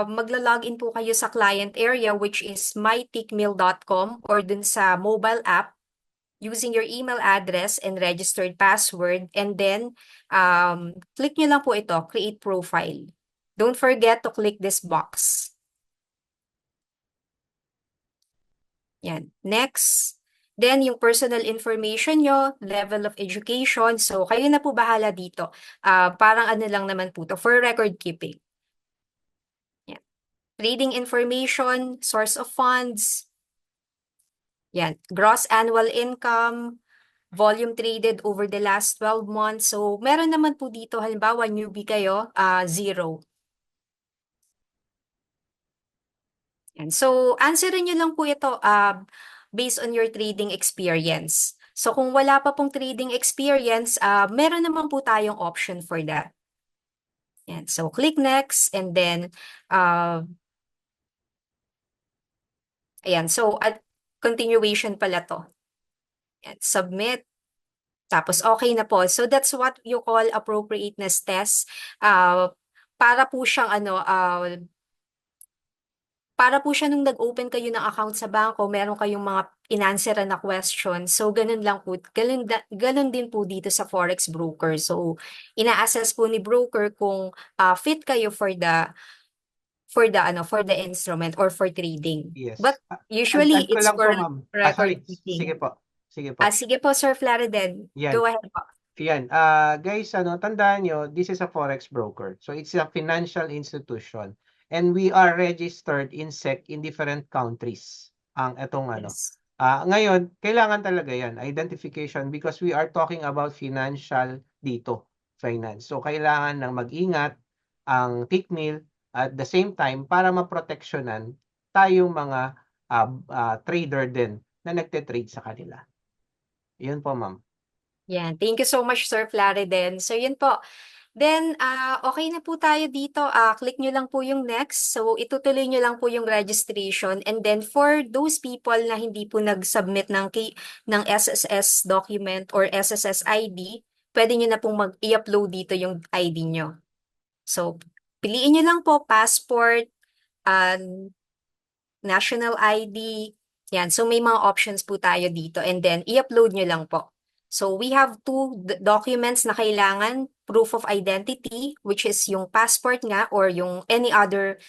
magla-login po kayo sa client area which is mytickmill.com or dun sa mobile app using your email address and registered password, and then click nyo lang po ito, create profile. Don't forget to click this box. Yan. Next. Then, yung personal information nyo, level of education. So, kayo na po bahala dito. Parang ano lang naman po to, for record keeping. Yan. Trading information, source of funds. Yan. Gross annual income, volume traded over the last 12 months. So, meron naman po dito, halimbawa, newbie kayo, 0. Yan. So, answerin nyo lang po ito based on your trading experience. So, kung wala pa pong trading experience, meron naman po tayong option for that. Yan. So, click next and then, ayan. So, at continuation pala to. Yan. Submit. Tapos, okay na po. So, that's what you call appropriateness test. Para po siyang para po siya nung nag-open kayo ng account sa bangko, meron kayong mga inansweran na question. So, ganun lang po. Ganun din po dito sa Forex broker. So, ina-assess po ni broker kung fit kayo for the instrument or for trading.
Yes.
But usually,
Add ko
it's
lang po,
for
ma'am.
record
Sorry. Sige
keeping.
po. Sige po.
Sige po, Sir Flaridel.
Yan.
Go ahead po.
Yan. Guys, tandaan nyo, this is a forex broker. So it's a financial institution. And we are registered in SEC in different countries.
Yes.
Ngayon, kailangan talaga yan, identification, because we are talking about financial dito, finance. So kailangan ng mag-ingat ang TICMIL at the same time para maproteksyonan tayong mga trader din na nagte-trade sa kanila. Yun po, ma'am.
Yan. Thank you so much, Sir Flaridel. So, yun po. Then, okay na po tayo dito. Click nyo lang po yung next. So, itutuloy nyo lang po yung registration. And then, for those people na hindi po nag-submit ng SSS document or SSS ID, pwede nyo na pong i-upload dito yung ID nyo. So, piliin nyo lang po passport, national ID. Yan. So, may mga options po tayo dito. And then, i-upload nyo lang po. So, we have two documents na kailangan, proof of identity, which is yung passport nga or yung any other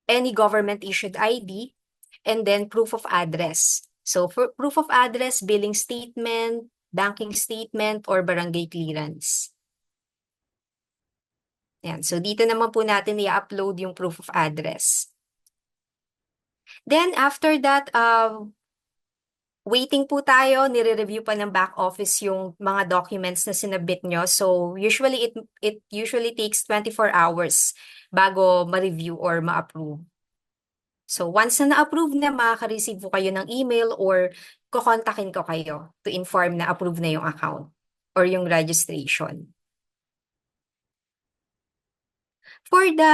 any government-issued ID, and then proof of address. So, for proof of address, billing statement, banking statement, or barangay clearance. Yan. So, dito naman po natin i-upload yung proof of address. Then, after that, waiting po tayo, nire-review pa ng back office yung mga documents na sinabit nyo. So, usually, it usually takes 24 hours bago ma-review or ma-approve. So, once na na-approve na, makaka-receive po kayo ng email or kukontakin ko kayo to inform na approve na yung account or yung registration. For the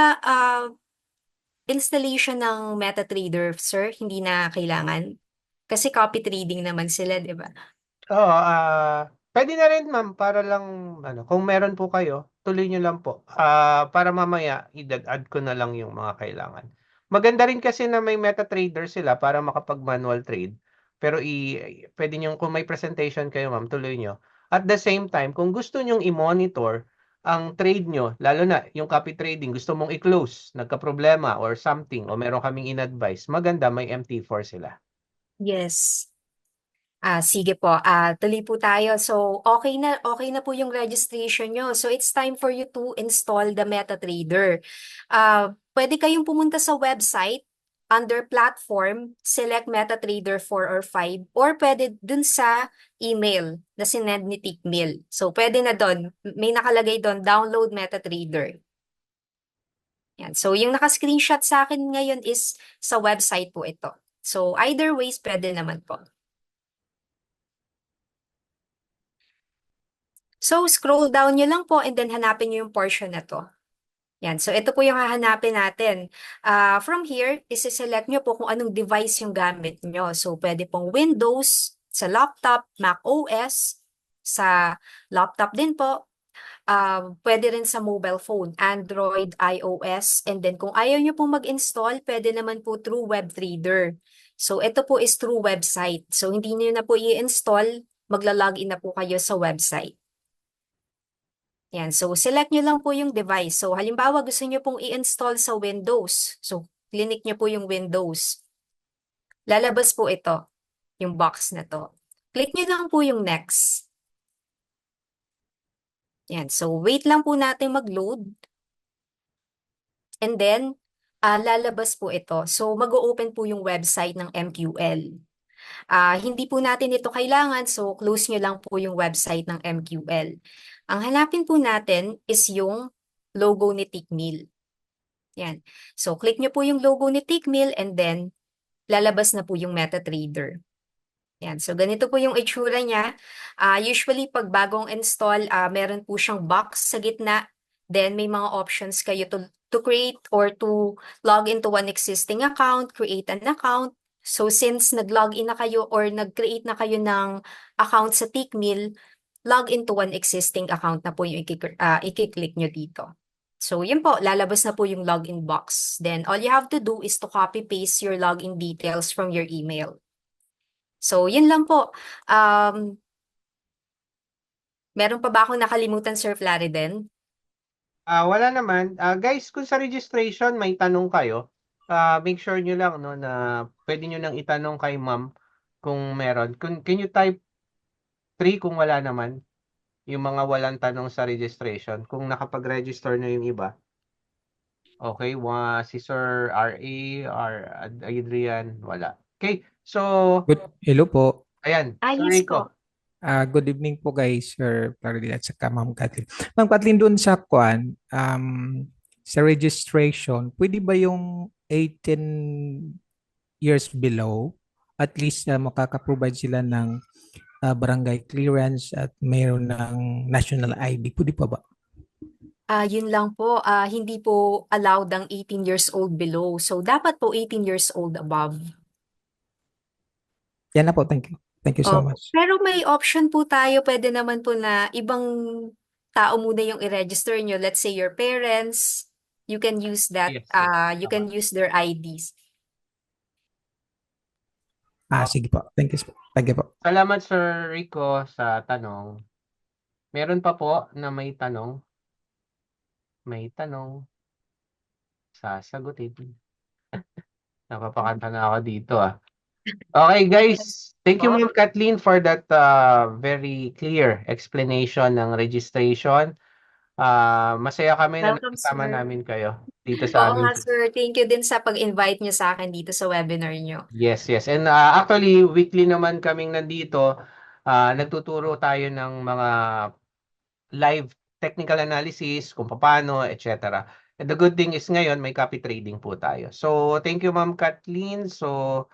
installation ng MetaTrader, sir, hindi na kailangan. Kasi copy trading naman sila, di ba?
Oo, pwede na rin, ma'am, para lang, kung meron po kayo, tuloy nyo lang po. Para mamaya, i-add ko na lang yung mga kailangan. Maganda rin kasi na may MetaTrader sila para makapag-manual trade. Pero pwede nyo, kung may presentation kayo, ma'am, tuloy nyo. At the same time, kung gusto nyong i-monitor ang trade nyo, lalo na yung copy trading, gusto mong i-close, nagka-problema or something, o meron kaming in-advise, maganda, may MT4 sila.
Yes. Sige po. Tuloy po tayo. So, okay na po yung registration nyo. So, it's time for you to install the MetaTrader. Pwede kayong pumunta sa website under platform, select MetaTrader 4 or 5, or pwede dun sa email na sinend ni Tickmill. So, pwede na doon. May nakalagay doon, download MetaTrader. Yan. So, yung naka-screenshot sa akin ngayon is sa website po ito. So, either ways, pwede naman po. So, scroll down nyo lang po and then hanapin nyo yung portion na to. Yan. So, ito po yung hahanapin natin. From here, isi-select nyo po kung anong device yung gamit nyo. So, pwede pong Windows, sa laptop, Mac OS, sa laptop din po. Pwede rin sa mobile phone, Android, iOS. And then, kung ayaw nyo pong mag-install, pwede naman po through WebTrader. So, ito po is through website. So, hindi nyo na po i-install, magla-login na po kayo sa website. Yan. So, select nyo lang po yung device. So, halimbawa, gusto nyo pong i-install sa Windows. So, clinic nyo po yung Windows. Lalabas po ito, yung box na to. Click nyo lang po yung next. Yan. So, wait lang po natin mag-load. And then, lalabas po ito. So, mag-o-open po yung website ng MQL. Hindi po natin ito kailangan, so close nyo lang po yung website ng MQL. Ang hanapin po natin is yung logo ni Tickmill. Yan. So, click nyo po yung logo ni Tickmill and then lalabas na po yung MetaTrader. Yan. So, ganito po yung itsura niya. Usually, pag bagong install, meron po siyang box sa gitna. Then, may mga options kayo to create or to log into one existing account, create an account. So, since nag-login na kayo or nag-create na kayo ng account sa Tickmill, log into one existing account na po yung i-click nyo dito. So, yun po, lalabas na po yung login box. Then, all you have to do is to copy-paste your login details from your email. So, yun lang po. Meron pa ba akong nakalimutan, Sir Flaridin?
Wala naman. Guys, kung sa registration may tanong kayo, make sure nyo lang no, na pwede nyo nang itanong kay ma'am kung meron. Can you type 3 kung wala naman? Yung mga walang tanong sa registration. Kung nakapag-register na yung iba. Okay, si Sir R.A. or Adrian, wala. Okay, so,
Hello po.
ayan, Sir
Yes po.
Rico.
Good evening po guys, Sir Ferdinand at saka Ma'am Kathleen. Ma'am Kathleen, doon sa sa registration, pwede ba yung 18 years below, at least makaka-provide sila ng barangay clearance at mayroon ng national ID? Pwede pa ba?
Yun lang po, hindi po allowed ang 18 years old below. So, dapat po 18 years old above.
Yan na po, thank you. Thank you so much.
Pero may option po tayo, pwede naman po na ibang tao muna yung i-register nyo. Let's say your parents, you can use that,
Yes, yes.
you can use their IDs.
Sige po. Thank you. Thank you po.
Salamat, Sir Rico, sa tanong. Meron pa po na may tanong. May tanong. Sasagutin. Napapakanta na ako dito Okay guys, thank you Ma'am Kathleen for that very clear explanation ng registration. Masaya kami na
Welcome,
nakasama
sir.
namin kayo dito sa
Oo
aming.
nga, sir. Thank you din sa pag-invite nyo sa akin dito sa webinar nyo.
Yes, yes. And actually, weekly naman kaming nandito. Nagtuturo tayo ng mga live technical analysis, kung paano, etc. And the good thing is ngayon, may copy trading po tayo. So, thank you Ma'am Kathleen. So,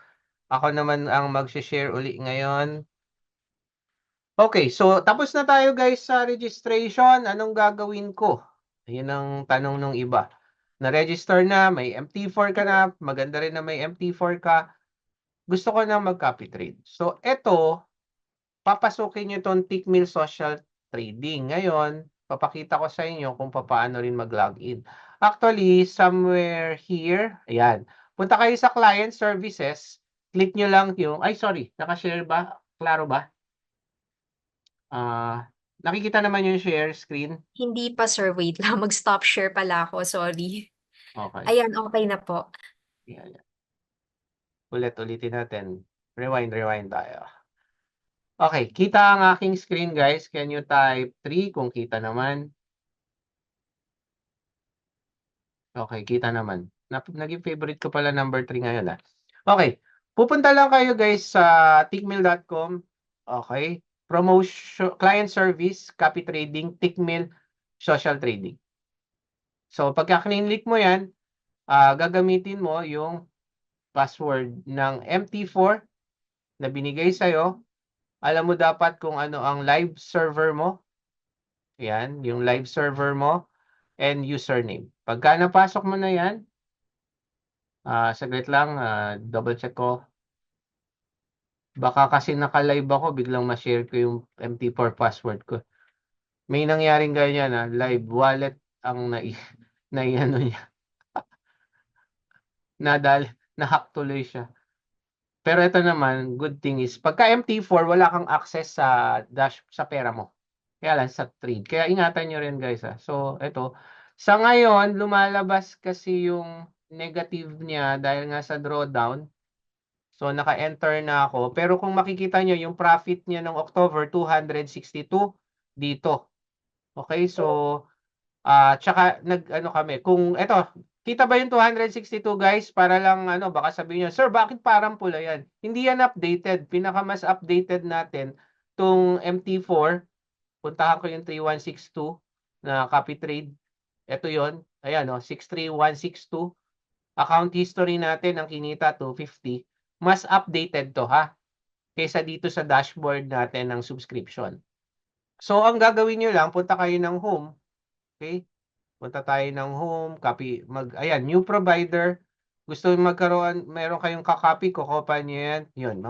ako naman ang mag-share uli ngayon. Okay, so tapos na tayo guys sa registration. Anong gagawin ko? Ayun ang tanong ng iba. Na-register na, may MT4 ka na, maganda rin na may MT4 ka. Gusto ko na mag-copy trade. So, eto, papasukin nyo itong Tickmill Social Trading. Ngayon, papakita ko sa inyo kung paano rin mag-login. Actually, somewhere here, ayan. Punta kayo sa Client Services. Click nyo lang yung, ay sorry, nakashare ba? Klaro ba? Nakikita naman yung share screen.
Hindi pa, sir. Wait lang. Mag-stop share pala ako. Sorry.
Okay.
Ayan, okay na po.
Yan. Ulitin natin. Rewind tayo. Okay, kita ang aking screen guys. Can you type 3 kung kita naman? Okay, kita naman. Naging favorite ko pala number 3 ngayon Okay, pupunta lang kayo guys sa tickmill.com. Okay, promotion, client service, copy trading, tickmill, social trading. So pagka click mo yan, gagamitin mo yung password ng MT4 na binigay sa'yo. Alam mo dapat kung ano ang live server mo. Yan, yung live server mo and username. Pagka napasok mo na yan, saglit lang, double check ko. Baka kasi naka-live ako, biglang ma-share ko yung MT4 password ko. May nangyaring ganyan, live wallet ang ano niya. Na-hack tuloy siya. Pero ito naman, good thing is, pagka MT4, wala kang access sa pera mo. Kaya lang sa trade. Kaya ingatan nyo rin guys. So, ito. Sa ngayon, lumalabas kasi yung negative niya dahil nga sa drawdown. So, naka-enter na ako. Pero kung makikita nyo, yung profit niya ng October, 262 dito. Okay, so, tsaka nag-ano kami. Kung, eto, kita ba yung 262 guys? Para lang, baka sabihin nyo, Sir, bakit parang pula yan? Hindi yan updated. Pinaka mas updated natin, tong MT4. Puntahan ko yung 3162 na copy trade. Ito yon. Ayan, 63162. Account history natin, ang kinita 250. Mas updated to kaysa dito sa dashboard natin ng subscription. So, ang gagawin nyo lang, punta kayo ng home. Okay? Punta tayo ng home, ayan, new provider. Gusto magkaroon, meron kayong kakopy, kukopa nyo yan. Yun,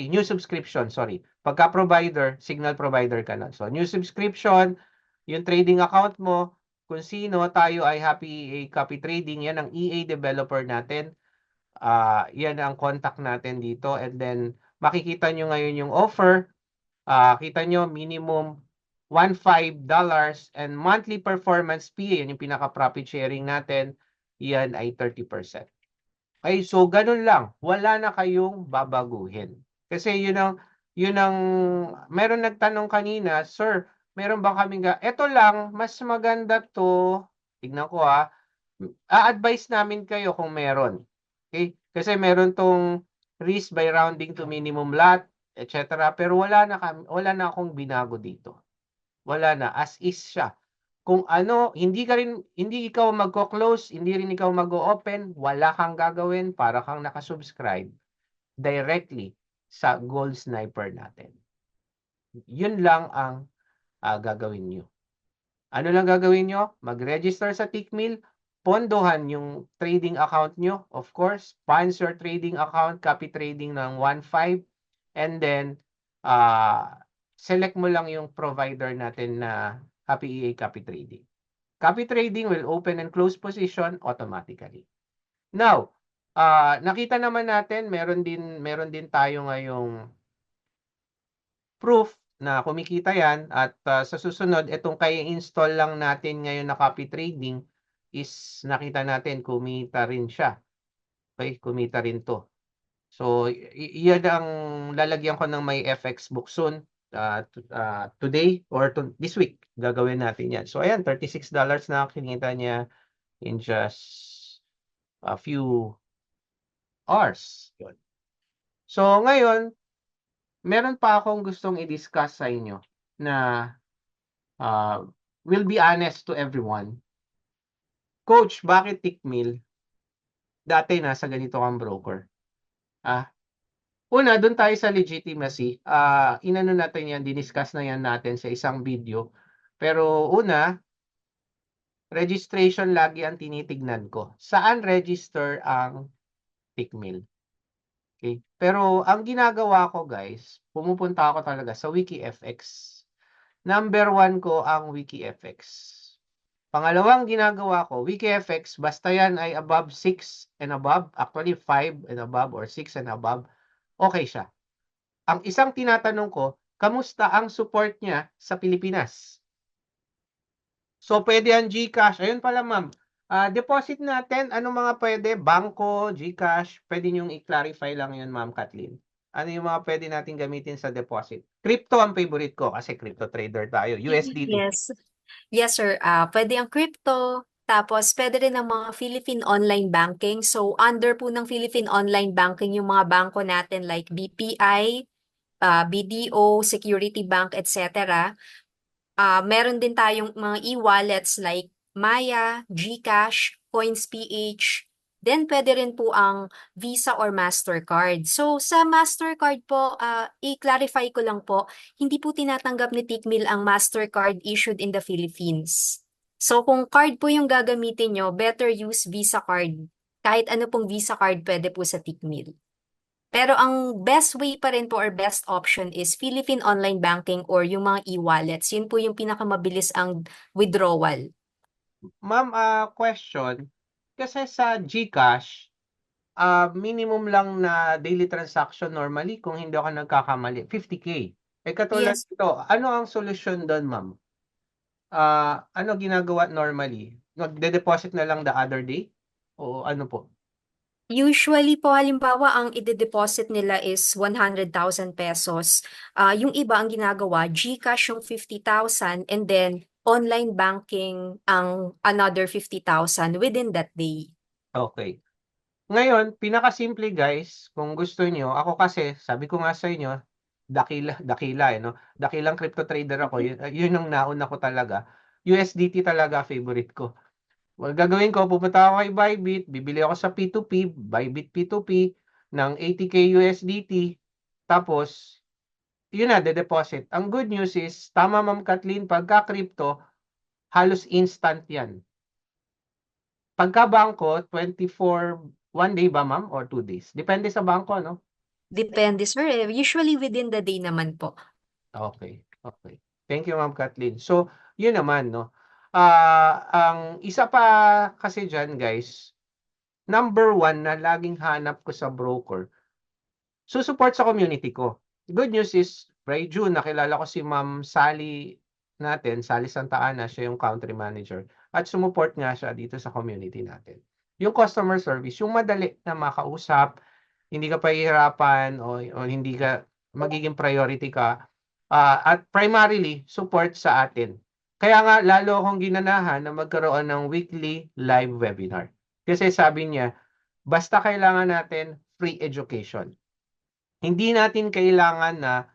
new subscription, sorry. Pagka provider, signal provider ka na. So, new subscription, yung trading account mo, kung sino, tayo ay Happy EA Copy Trading, yan ang EA developer natin. Yan ang contact natin dito. And then, makikita nyo ngayon yung offer. Kita nyo, minimum $15 and monthly performance fee, yan yung pinaka-profit sharing natin, yan ay 30%. Okay, so ganun lang. Wala na kayong babaguhin. Kasi meron nagtanong kanina, Sir, meron ba kaming, eto lang, mas maganda to, tignan ko a-advise namin kayo kung meron. Okay? Kasi meron tong risk by rounding to minimum lot, etc. Pero wala na akong binago dito. Wala na, as is siya. Kung hindi ikaw magko-close, hindi rin ikaw mag-o-open, wala kang gagawin para kang nakasubscribe directly sa Gold Sniper natin. Yun lang ang gagawin nyo. Ano lang gagawin nyo? Mag-register sa Tickmill, pondohan yung trading account nyo, of course, funds your trading account, copy trading ng 1.5, and then, select mo lang yung provider natin na Happy EA Copy Trading. Copy Trading will open and close position automatically. Now, nakita naman natin, meron din tayo ngayong proof na kumikita yan at sa susunod, itong kaya install lang natin ngayon na copy trading is nakita natin kumita rin siya. Okay, kumita rin to. So, yan ang lalagyan ko ng may FX book soon. Today or this week, gagawin natin yan. So, ayan, $36 na kinita niya in just a few hours. Yun. So, ngayon, meron pa akong gustong i-discuss sa inyo na will be honest to everyone. Coach, bakit Tickmill? Dati nasa ganito kang broker. Una, doon tayo sa legitimacy. Inano natin yan, diniscuss na yan natin sa isang video. Pero una, registration lagi ang tinitignan ko. Saan register ang Tickmill? Okay. Pero ang ginagawa ko guys, pumupunta ako talaga sa WikiFX. Number 1 ko ang WikiFX. Pangalawang ginagawa ko, WikiFX, basta yan ay above 6 and above, actually 5 and above or 6 and above, okay siya. Ang isang tinatanong ko, kamusta ang support niya sa Pilipinas? So, pwede ang GCash. Ayun pala, ma'am. Deposit natin, anong mga pwede? Bangko, GCash, pwede niyong i-clarify lang yun, ma'am Kathleen. Ano yung mga pwede natin gamitin sa deposit? Crypto ang favorite ko kasi crypto trader tayo. USDT.
Yes. Yes, sir. Pwede ang crypto, tapos pwede rin ang mga Philippine online banking. So, under po ng Philippine online banking yung mga bangko natin like BPI, BDO, Security Bank, etc. Meron din tayong mga e-wallets like Maya, GCash, CoinsPH. Then, pwede rin po ang Visa or Mastercard. So, sa Mastercard po, i-clarify ko lang po, hindi po tinatanggap ni Tickmill ang Mastercard issued in the Philippines. So, kung card po yung gagamitin nyo, better use Visa card. Kahit ano pong Visa card pwede po sa Tickmill. Pero ang best way pa rin po or best option is Philippine Online Banking or yung mga e-wallets. Yun po yung pinakamabilis ang withdrawal.
Ma'am, question. Kasi sa GCash, minimum lang na daily transaction normally, kung hindi ako nagkakamali, 50K. Eh katulad
Yes.
ito, ano ang solusyon doon, ma'am? Ano ginagawa normally? Nagde-deposit na lang the other day? O ano po?
Usually po, halimbawa, ang ide-deposit nila is 100,000 pesos. Yung iba ang ginagawa, GCash yung 50,000 and then online banking ang another 50,000 within that day.
Okay. Ngayon, pinakasimple guys, kung gusto nyo, ako kasi, sabi ko nga sa inyo, dakila no? Dakilang crypto trader ako, yun ang nauna ko talaga. USDT talaga favorite ko. Well, gagawin ko, pupunta ako kay Bybit, bibili ako sa P2P, Bybit P2P, ng 80K USDT, tapos, yun na, de-deposit. Ang good news is, tama Ma'am Kathleen, pagka crypto, halos instant yan. Pagka bangko, 1 day ba ma'am or 2 days? Depende sa bangko, no?
Depende, sir. Usually within the day naman po.
Okay, okay. Thank you, Ma'am Kathleen. So, yun naman, no? Ang isa pa kasi dyan, guys, number one na laging hanap ko sa broker, susupport sa community ko. Good news is, by June, nakilala ko si Ma'am Sally natin, Sally Santa Ana, siya yung country manager. At sumuport nga siya dito sa community natin. Yung customer service, yung madali na makausap, hindi ka pahihirapan o hindi ka magiging priority ka. At primarily, support sa atin. Kaya nga, lalo akong ginanahan na magkaroon ng weekly live webinar. Kasi sabi niya, basta kailangan natin free education. Hindi natin kailangan na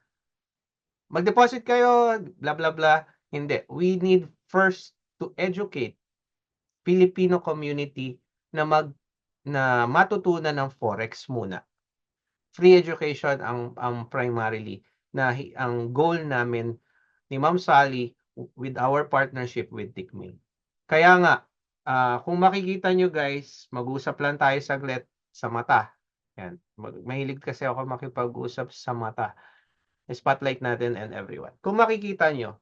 mag-deposit kayo, blah, blah, blah. Hindi. We need first to educate Filipino community na matutunan ng Forex muna. Free education ang primarily na ang goal namin ni Ma'am Sally with our partnership with Tickmill. Kaya nga, kung makikita nyo guys, mag-usap lang tayo saglit sa mata. Yan. Mahilig kasi ako makipag-usap sa mata. Spotlight natin and everyone. Kung makikita nyo,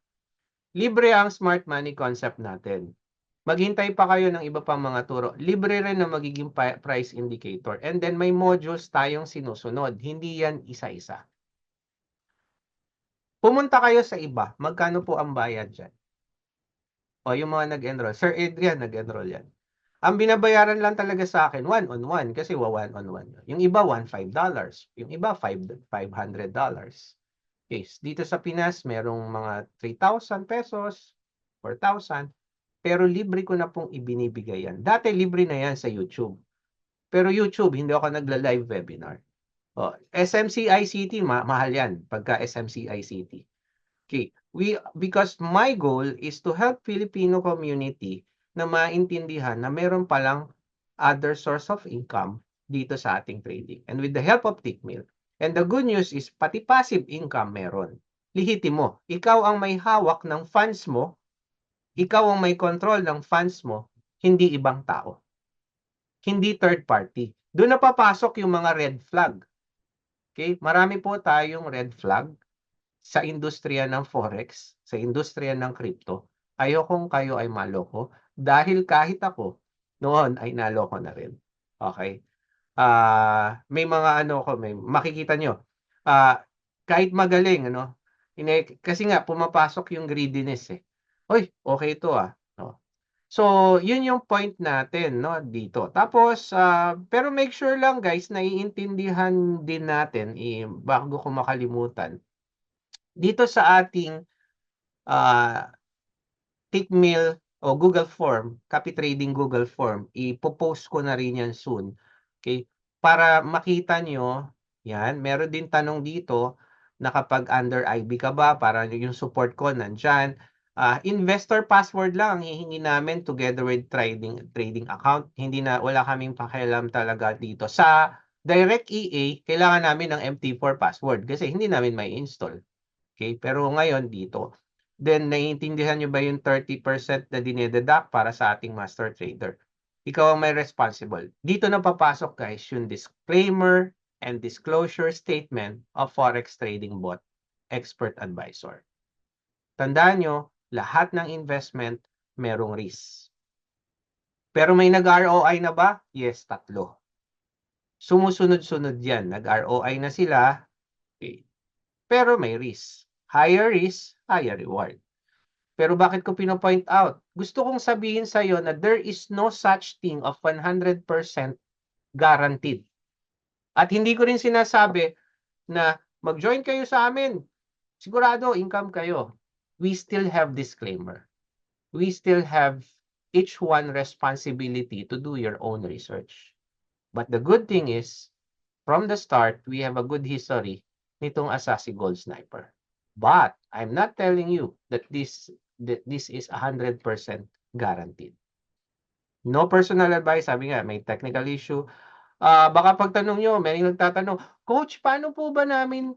libre ang smart money concept natin. Maghintay pa kayo ng iba pang mga turo. Libre rin na magiging price indicator. And then may modules tayong sinusunod. Hindi yan isa-isa. Pumunta kayo sa iba. Magkano po ang bayad dyan? O yung mga nag-enroll. Sir Adrian, nag-enroll yan. Ang binabayaran lang talaga sa akin, one-on-one. Kasi one-on-one. Yung iba, $1,500. Yung iba, $500. Case. Dito sa Pinas, merong mga 3,000 pesos, 4,000, pero libre ko na pong ibinibigay yan. Dati libre na yan sa YouTube. Pero YouTube, hindi ako nagla-live webinar. SMC-ICT, mahal yan pagka SMC-ICT. Okay. Because my goal is to help Filipino community na maintindihan na meron palang other source of income dito sa ating trading. And with the help of Tickmill, and the good news is, pati passive income meron. Lihitin mo, ikaw ang may hawak ng funds mo, ikaw ang may control ng funds mo, hindi ibang tao. Hindi third party. Doon na papasok yung mga red flag. Okay? Marami po tayong red flag sa industriya ng Forex, sa industriya ng crypto. Ayokong kayo ay maloko dahil kahit ako noon ay naloko na rin. Okay? May mga may makikita nyo. Kahit magaling, kasi nga pumapasok yung greediness eh. Oy, okay ito . No? So, yun yung point natin, no, dito. Tapos, pero make sure lang guys, naiintindihan din natin, bago ko makalimutan, dito sa ating ah, Tickmill o Google Form, copy trading Google Form, ipopost ko na rin yan soon. Okay? Para makita nyo, yan, meron din tanong dito na kapag under IB ka ba, para yung support ko nandyan. Investor password lang ang hihingi namin together with trading account. Hindi na, wala kaming pakialam talaga dito. Sa Direct EA, kailangan namin ng MT4 password kasi hindi namin may install. Okay? Pero ngayon dito. Then, naiintindihan nyo ba yung 30% na dinededuct para sa ating master trader? Ikaw ang may responsible. Dito na papasok guys yung disclaimer and disclosure statement of Forex Trading Bot Expert Advisor. Tandaan nyo, lahat ng investment merong risk. Pero may nag-ROI na ba? Yes, 3. Sumusunod-sunod yan. Nag-ROI na sila. Okay. Pero may risk. Higher risk, higher reward. Pero bakit ko pino-point out? Gusto kong sabihin sa iyo na there is no such thing of 100% guaranteed. At hindi ko rin sinasabi na mag-join kayo sa amin. Sigurado, income kayo. We still have disclaimer. We still have each one responsibility to do your own research. But the good thing is, from the start, we have a good history nitong Asasi Gold Sniper. But I'm not telling you that this is 100% guaranteed. No personal advice, sabi nga, may technical issue. Baka pagtanong nyo, may nagtatanong, Coach, paano po ba namin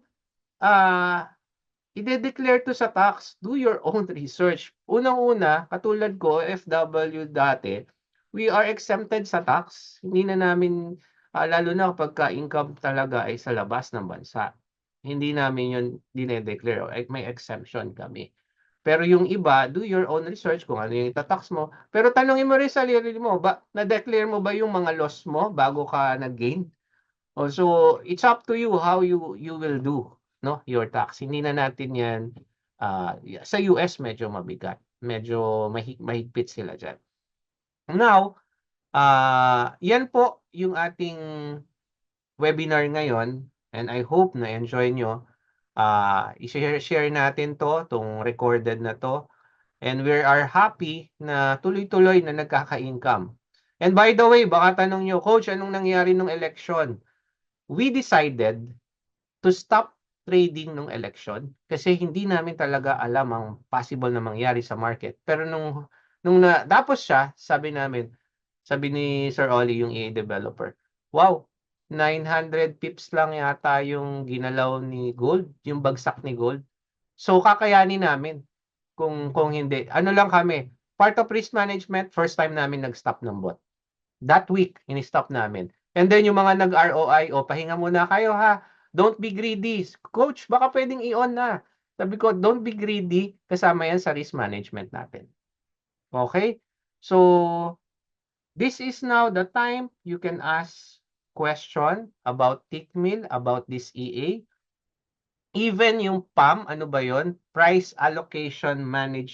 i-declare to sa tax? Do your own research. Unang-una, katulad ko, FW dati, we are exempted sa tax. Hindi na namin, lalo na kapag income talaga ay sa labas ng bansa. Hindi namin yun dinedeclare. May exemption kami. Pero yung iba, do your own research kung ano yung itatax mo. Pero tanongin mo rin sa sarili mo, na-declare mo ba yung mga loss mo bago ka nag-gain? So, it's up to you how you will do, no, your tax. Hindi na natin yan, sa US medyo mabigat. Medyo mahigpit sila dyan. Now, yan po yung ating webinar ngayon, and I hope na enjoy nyo. I-share natin tong recorded na to. And we are happy na tuloy-tuloy na nagkaka-income. And by the way, baka tanong nyo, Coach, anong nangyari nung election? We decided to stop trading nung election kasi hindi namin talaga alam ang possible na mangyari sa market. Pero nung natapos siya, sabi ni Sir Oli, yung EA developer, wow, 900 pips lang yata yung ginalaw ni gold, yung bagsak ni gold. So kakayanin namin kung hindi. Ano lang kami, part of risk management, first time namin nag-stop ng bot. That week, ini-stop namin. And then yung mga nag-ROI, pahinga muna kayo ha. Don't be greedy. Coach, baka pwedeng i-on na. Sabi ko, don't be greedy. Kasama yan sa risk management natin. Okay? So, this is now the time you can ask question about Tickmill, about this EA. Even yung PAM, ano ba yon? Price Allocation Money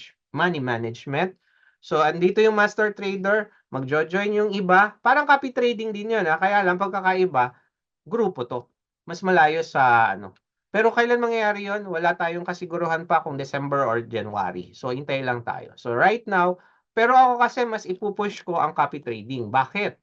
Management. So, andito yung master trader, magjo-join yung iba. Parang copy trading din yun. Kaya lang, pagkakaiba, grupo to. Mas malayo sa ano. Pero kailan mangyayari yun? Wala tayong kasiguruhan pa kung December or January. So, hintay lang tayo. So, right now, pero ako kasi mas ipupush ko ang copy trading. Bakit?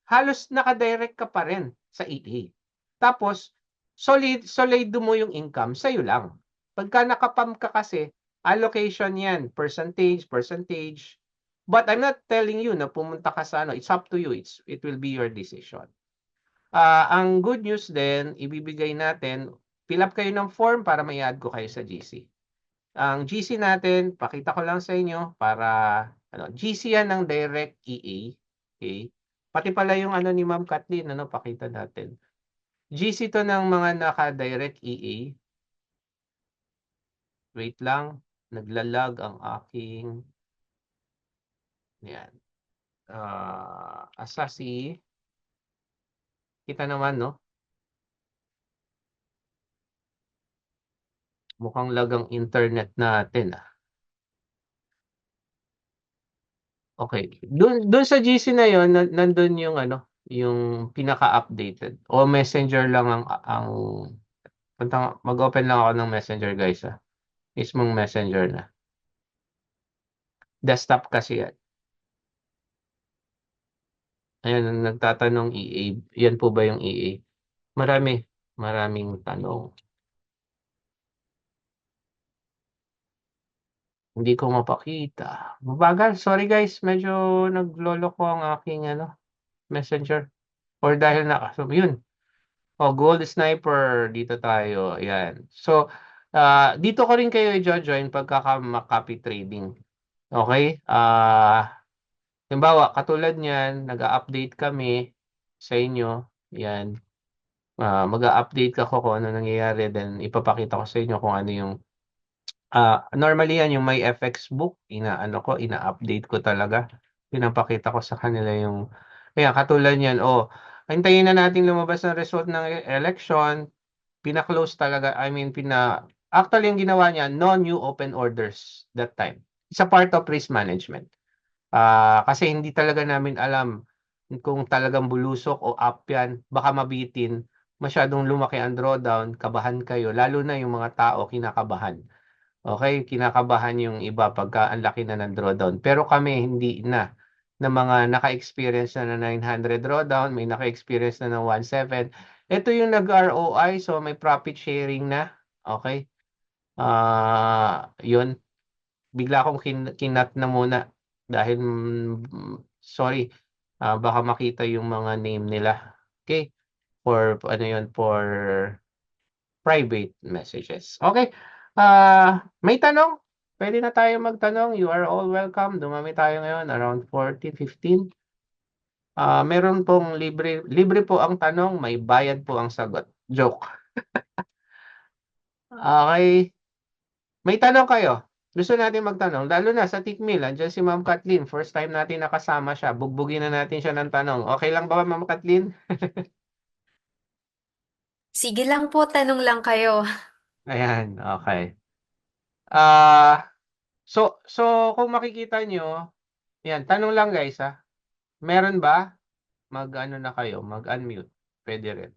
Halos naka-direct ka pa rin sa EA. Tapos, solid mo yung income, sa'yo lang. Pagka nakapam ka kasi, allocation yan, percentage. But I'm not telling you na pumunta ka sa ano, it's up to you, it will be your decision. Ang good news din, ibibigay natin, fill up kayo ng form para may add ko kayo sa GC. Ang GC natin, pakita ko lang sa inyo para, GC yan ng direct EA. Okay? Pati pala yung ano ni Ma'am Kathleen, pakita natin. GC to ng mga naka-direct EA. Wait lang, naglalag ang aking, yan. Asasi. Kita naman, no? Mukhang lagang internet natin, Okay. Doon sa GC na yon, nandun yung ano, yung pinaka-updated. O Messenger lang ang mag-open lang ako ng Messenger, guys, ah. Mismong Messenger na. Desktop kasi yan. Ayan, nagtatanong EA. Yan po ba yung EA? Maraming tanong. Hindi ko mapakita. Mabagal. Sorry guys, medyo naglolo ko ang aking Messenger. Or dahil so, yun. Oh, Gold Sniper. Dito tayo. Ayan. So, dito ko rin kayo i-join pagkaka-copy trading. Okay? Halimbawa, katulad niyan, nag-update kami sa inyo. Yan. Mag-update ako kung ano nangyayari. Then, ipapakita ko sa inyo kung ano yung normally yan, yung may FX book, ina-update ko talaga. Pinapakita ko sa kanila yung, kaya katulad yan, hintayin na natin lumabas ng result ng election, pina-close talaga, actually yung ginawa niya, no new open orders that time. It's a part of risk management. Kasi hindi talaga namin alam kung talagang bulusok o up yan, baka mabitin, masyadong lumaki ang drawdown, kabahan kayo, lalo na yung mga tao kinakabahan. Okay, kinakabahan yung iba pagka ang laki na ng drawdown. Pero kami hindi na mga naka-experience na ng 900 drawdown, may naka-experience na ng 1.7. Ito yung nag-ROI, so may profit sharing na. Okay? Yun. Bigla akong kinat na muna dahil, sorry, baka makita yung mga name nila. Okay? For private messages. Okay. May tanong? Pwede na tayo magtanong. You are all welcome. Dumami tayo ngayon, around 14, 15. Meron pong libre po ang tanong, may bayad po ang sagot. Joke. Okay. May tanong kayo? Gusto natin magtanong, lalo na sa Tikmil, andyan si Ma'am Kathleen. First time natin nakasama siya. Bugbugin na natin siya ng tanong. Okay lang ba, Ma'am Kathleen?
Sige lang po, tanong lang kayo.
Ayan, okay. So kung makikita nyo, yan, tanong lang guys ha. Meron ba? Mag-ano na kayo, mag-unmute. Pwede rin.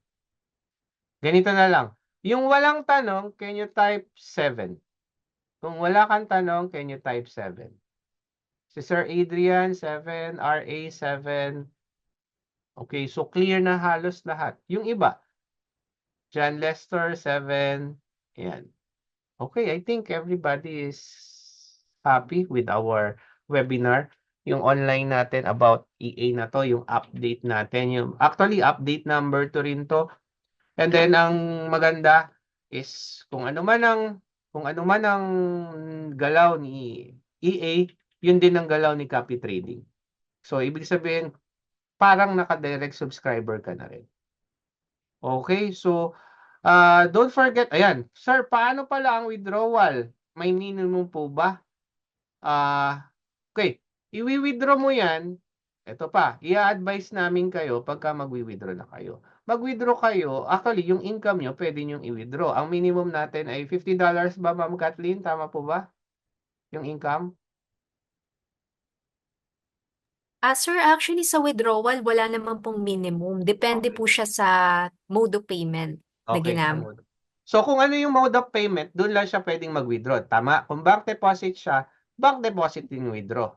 Ganito na lang. Yung walang tanong, can you type 7? Kung wala kang tanong, can you type 7? Si Sir Adrian, 7. RA, 7. Okay, so clear na halos lahat. Yung iba, John Lester, 7. Yan. Okay, I think everybody is happy with our webinar. Yung online natin about EA na to, yung update natin. Actually, update number 2 rin to. And then, ang maganda is kung ano man ang galaw ni EA, yun din ang galaw ni Copy Trading. So, ibig sabihin, parang naka-direct subscriber ka na rin. Okay, so, don't forget, ayan, sir, paano pala ang withdrawal? May minimum po ba? Okay, i-withdraw mo yan. Ito pa, i-advise namin kayo pagka mag-withdraw na kayo. Mag-withdraw kayo, actually, yung income nyo, pwede nyo i-withdraw. Ang minimum natin ay $50 ba, Ma'am Kathleen? Tama po ba? Yung income?
Sir, actually sa withdrawal, wala naman pong minimum. Depende
Okay.
po siya sa mode of payment na
Okay, sa
ginamit.
mode. So, kung ano yung mode of payment, doon lang siya pwedeng mag-withdraw. Tama? Kung bank deposit siya, bank deposit din withdraw.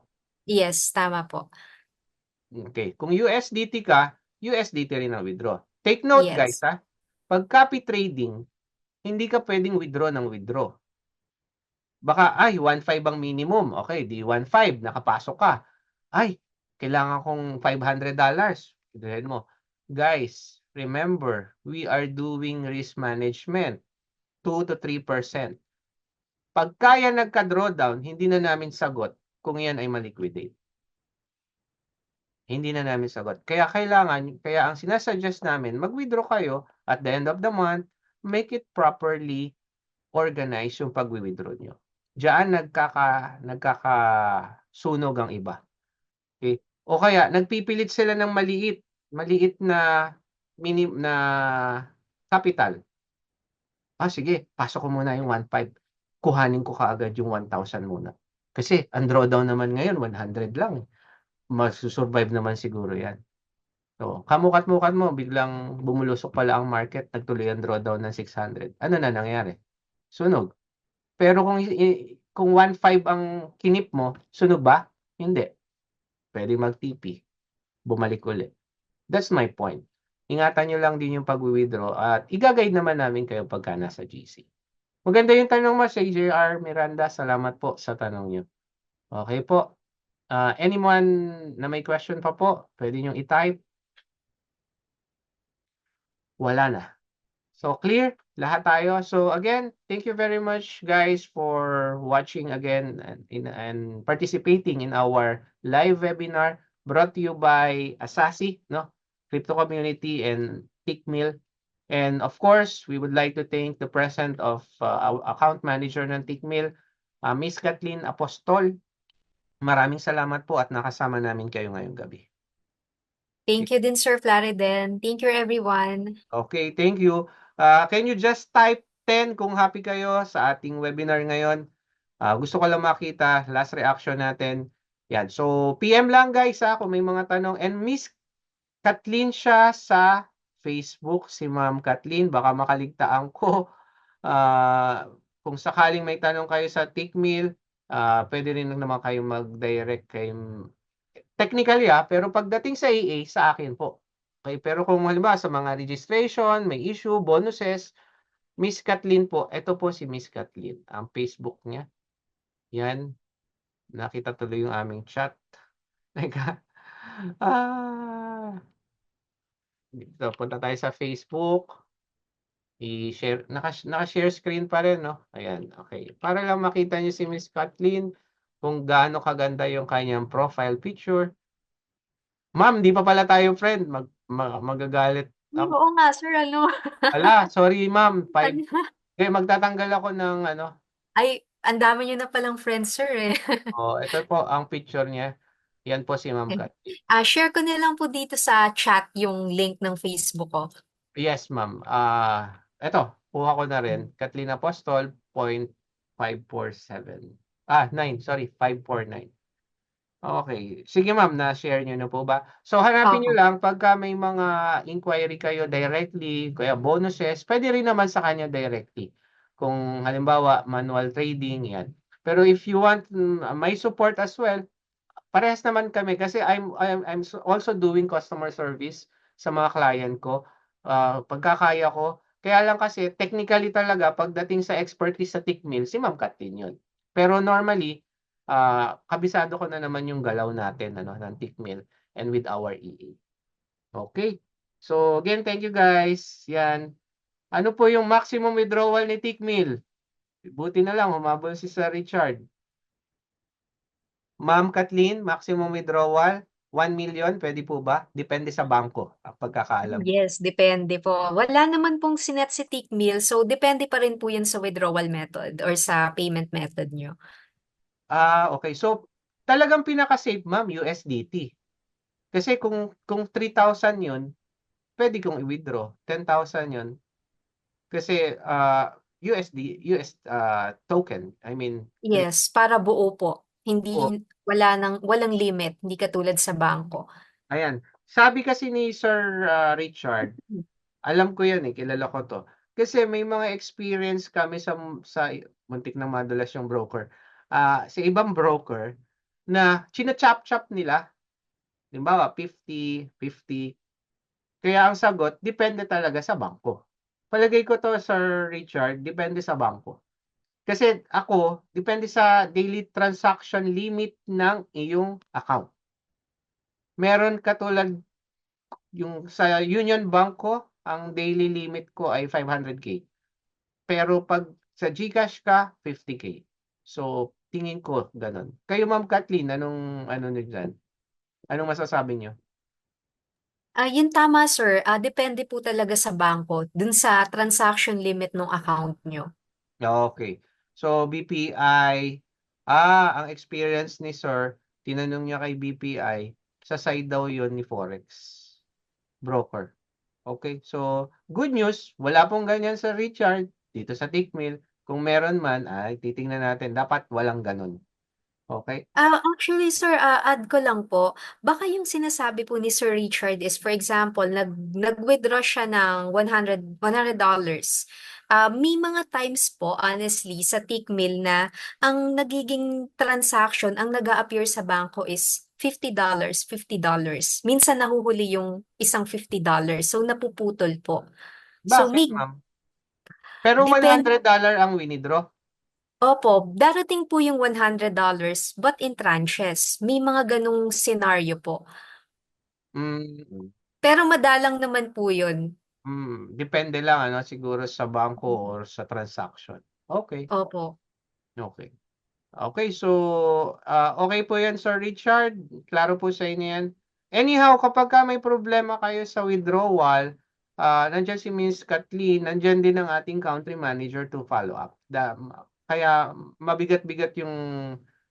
Yes, tama po.
Okay. Kung USDT ka, USDT rin ang withdraw. Take note guys
Yes.
ha. Pag copy trading, hindi ka pwedeng withdraw ng withdraw. Baka, 1.5 ang minimum. Okay, di 1.5, nakapasok ka. Ay, kailangan kong $500. Gawin mo. Guys, remember, we are doing risk management. 2 to 3%. Pag kaya nagka-drawdown, hindi na namin sagot kung yan ay maliquidate. Hindi na namin sagot. Kaya ang sinasuggest namin, mag-withdraw kayo at the end of the month, make it properly organize yung pag-withdraw nyo. Diyan nagkakasunog ang iba. Okay? O kaya, nagpipilit sila ng maliit na capital. Sige, pasok ko muna yung 1.5. Kuhanin ko kaagad yung 1,000 muna. Kasi, ang drawdown naman ngayon, 100 lang. Masusurvive naman siguro yan. So, kamukat-mukat mo, biglang bumulusok pala ang market, nagtuloy ang drawdown ng 600. Ano na nangyari? Sunog. Pero kung 1.5 ang kinip mo, sunog ba? Hindi. Pwede mag-TP. Bumalik ulit. That's my point. Ingatan nyo lang din yung pag-withdraw at i-guide naman namin kayo pagka nasa GC. Maganda yung tanong mo sa JR Miranda. Salamat po sa tanong nyo. Okay po. Anyone na may question pa po, pwede nyo i-type. Wala na. So, clear? Lahat tayo. So, again, thank you very much, guys, for watching again and participating in our live webinar brought to you by Asasi, no? Crypto Community and Tickmill. And of course, we would like to thank the present of our account manager ng Tickmill, Miss Kathleen Apostol. Maraming salamat po at nakasama namin kayo ngayong gabi.
Thank you din, Sir Floriden. Thank you, everyone.
Okay, thank you. Can you just type 10 kung happy kayo sa ating webinar ngayon? Gusto ko lang makita last reaction natin. Yan. So, PM lang guys kung may mga tanong. And Miss Kathleen siya sa Facebook, si Ma'am Kathleen. Baka makaligtaan ko. Kung sakaling may tanong kayo sa Tickmill, pwede rin naman kayo mag-direct kay technically pero pagdating sa EA, sa akin po. Okay, pero kung halimbawa sa mga registration, may issue, bonuses, Miss Kathleen po, ito po si Miss Kathleen, ang Facebook niya. Yan, nakita tuloy yung aming chat. Teka. Dito, punta tayo sa Facebook. I-share, naka-share screen pa rin, no? Ayan, okay. Para lang makita niyo si Miss Kathleen, kung gaano kaganda yung kanyang profile picture. Ma'am, di pa pala tayo friend. Magagalit ako.
Oo nga, Sir,
Ala, sorry ma'am. Magtatanggal ako ng ano.
Ay, ang dami nyo na palang friends, Sir, eh.
Ito po ang picture niya. Yan po si Ma'am Kat.
Share ko na lang po dito sa chat yung link ng Facebook ko.
Yes, ma'am. Ito, kuha ko na rin. Kathleen Apostol, 0.547. 9, sorry, 549. Okay. Sige ma'am, na-share nyo na po ba? So hanapin nyo lang pagka may mga inquiry kayo directly, kaya bonuses, pwede rin naman sa kanya directly. Kung halimbawa, manual trading, yan. Pero if you want my support as well, parehas naman kami kasi I'm also doing customer service sa mga client ko. Pagkakaya ko. Kaya lang kasi technically talaga pagdating sa expertise sa Tickmill, si Ma'am Kathleen yun. Pero normally, kabisado ko na naman yung galaw natin ng Tickmill and with our EA. Okay. So again, thank you guys. Yan. Ano po yung maximum withdrawal ni Tickmill? Buti na lang, humabol si Sir Richard. Ma'am Kathleen, maximum withdrawal, 1 million, pwede po ba? Depende sa bangko, ang pagkakaalam.
Yes, depende po. Wala naman pong sinet si Tickmill, so depende pa rin po yan sa withdrawal method or sa payment method nyo.
Okay. So, talagang pinaka-safe, ma'am, USDT. Kasi kung 3,000 yun, pwede kong i-withdraw. 10,000 yun. Kasi US token. I mean,
Yes, para buo po. Hindi, walang limit, hindi katulad sa bangko.
ayan. Sabi kasi ni Sir Richard, alam ko yan kilala ko to. Kasi may mga experience kami sa muntik na madulas yung broker. Sa ibang broker na china-chop-chop nila. Halimbawa, 50, 50. Kaya ang sagot, depende talaga sa bangko. Palagay ko to, Sir Richard, depende sa bangko. Kasi ako, depende sa daily transaction limit ng iyong account. Meron katulad yung sa Union Bank ko, ang daily limit ko ay 500k. Pero pag sa GCash ka, 50k. So, tingin ko ganun. Kayo, Ma'am Kathleen, anong nyo dyan? Anong masasabi nyo?
Yun tama, sir. Depende po talaga sa bangko, dun sa transaction limit ng account nyo.
Okay. So, BPI, ang experience ni Sir, tinanong niya kay BPI, sa side daw yon ni Forex broker. Okay, so good news, wala pong ganyan sa Richard dito sa Tickmill. Kung meron man, ay titingnan natin, dapat walang ganun. Okay?
Actually, sir, add ko lang po, baka yung sinasabi po ni Sir Richard is, for example, nag-withdraw siya ng $100. May mga times po, honestly, sa Tickmill na ang nagiging transaction, ang nag-a-appear sa bangko is $50, $50. Minsan nahuhuli yung isang $50. So, napuputol po. So,
Bakit, ma'am? Pero
depende.
$100 ang winidraw.
Opo, darating po yung $100 but in tranches. May mga ganong scenario po.
Mm,
Pero madalang naman po yun.
depende lang ano siguro sa bangko or sa transaction. Okay,
Opo.
okay. Okay, so okay po 'yan Sir Richard. Klaro po sa inyo 'yan. Anyhow, kapag ka may problema kayo sa withdrawal, nandiyan si Miss Kathleen, nandiyan din ang ating country manager to follow up. Kaya mabigat-bigat yung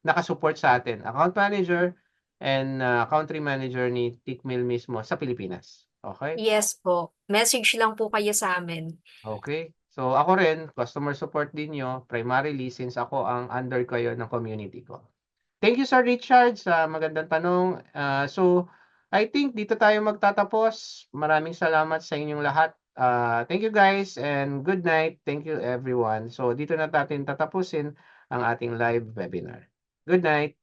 nakasupport sa atin. Account manager and country manager ni Tickmill mismo sa Pilipinas. Okay?
Yes po. Message lang po kayo sa amin.
Okay. So ako rin, customer support din nyo, primarily since ako ang under kayo ng community ko. Thank you, Sir Richard, sa magandang tanong. So, I think dito tayo magtatapos. Maraming salamat sa inyong lahat. Thank you guys and good night. Thank you everyone. So, dito na natin tatapusin ang ating live webinar. Good night.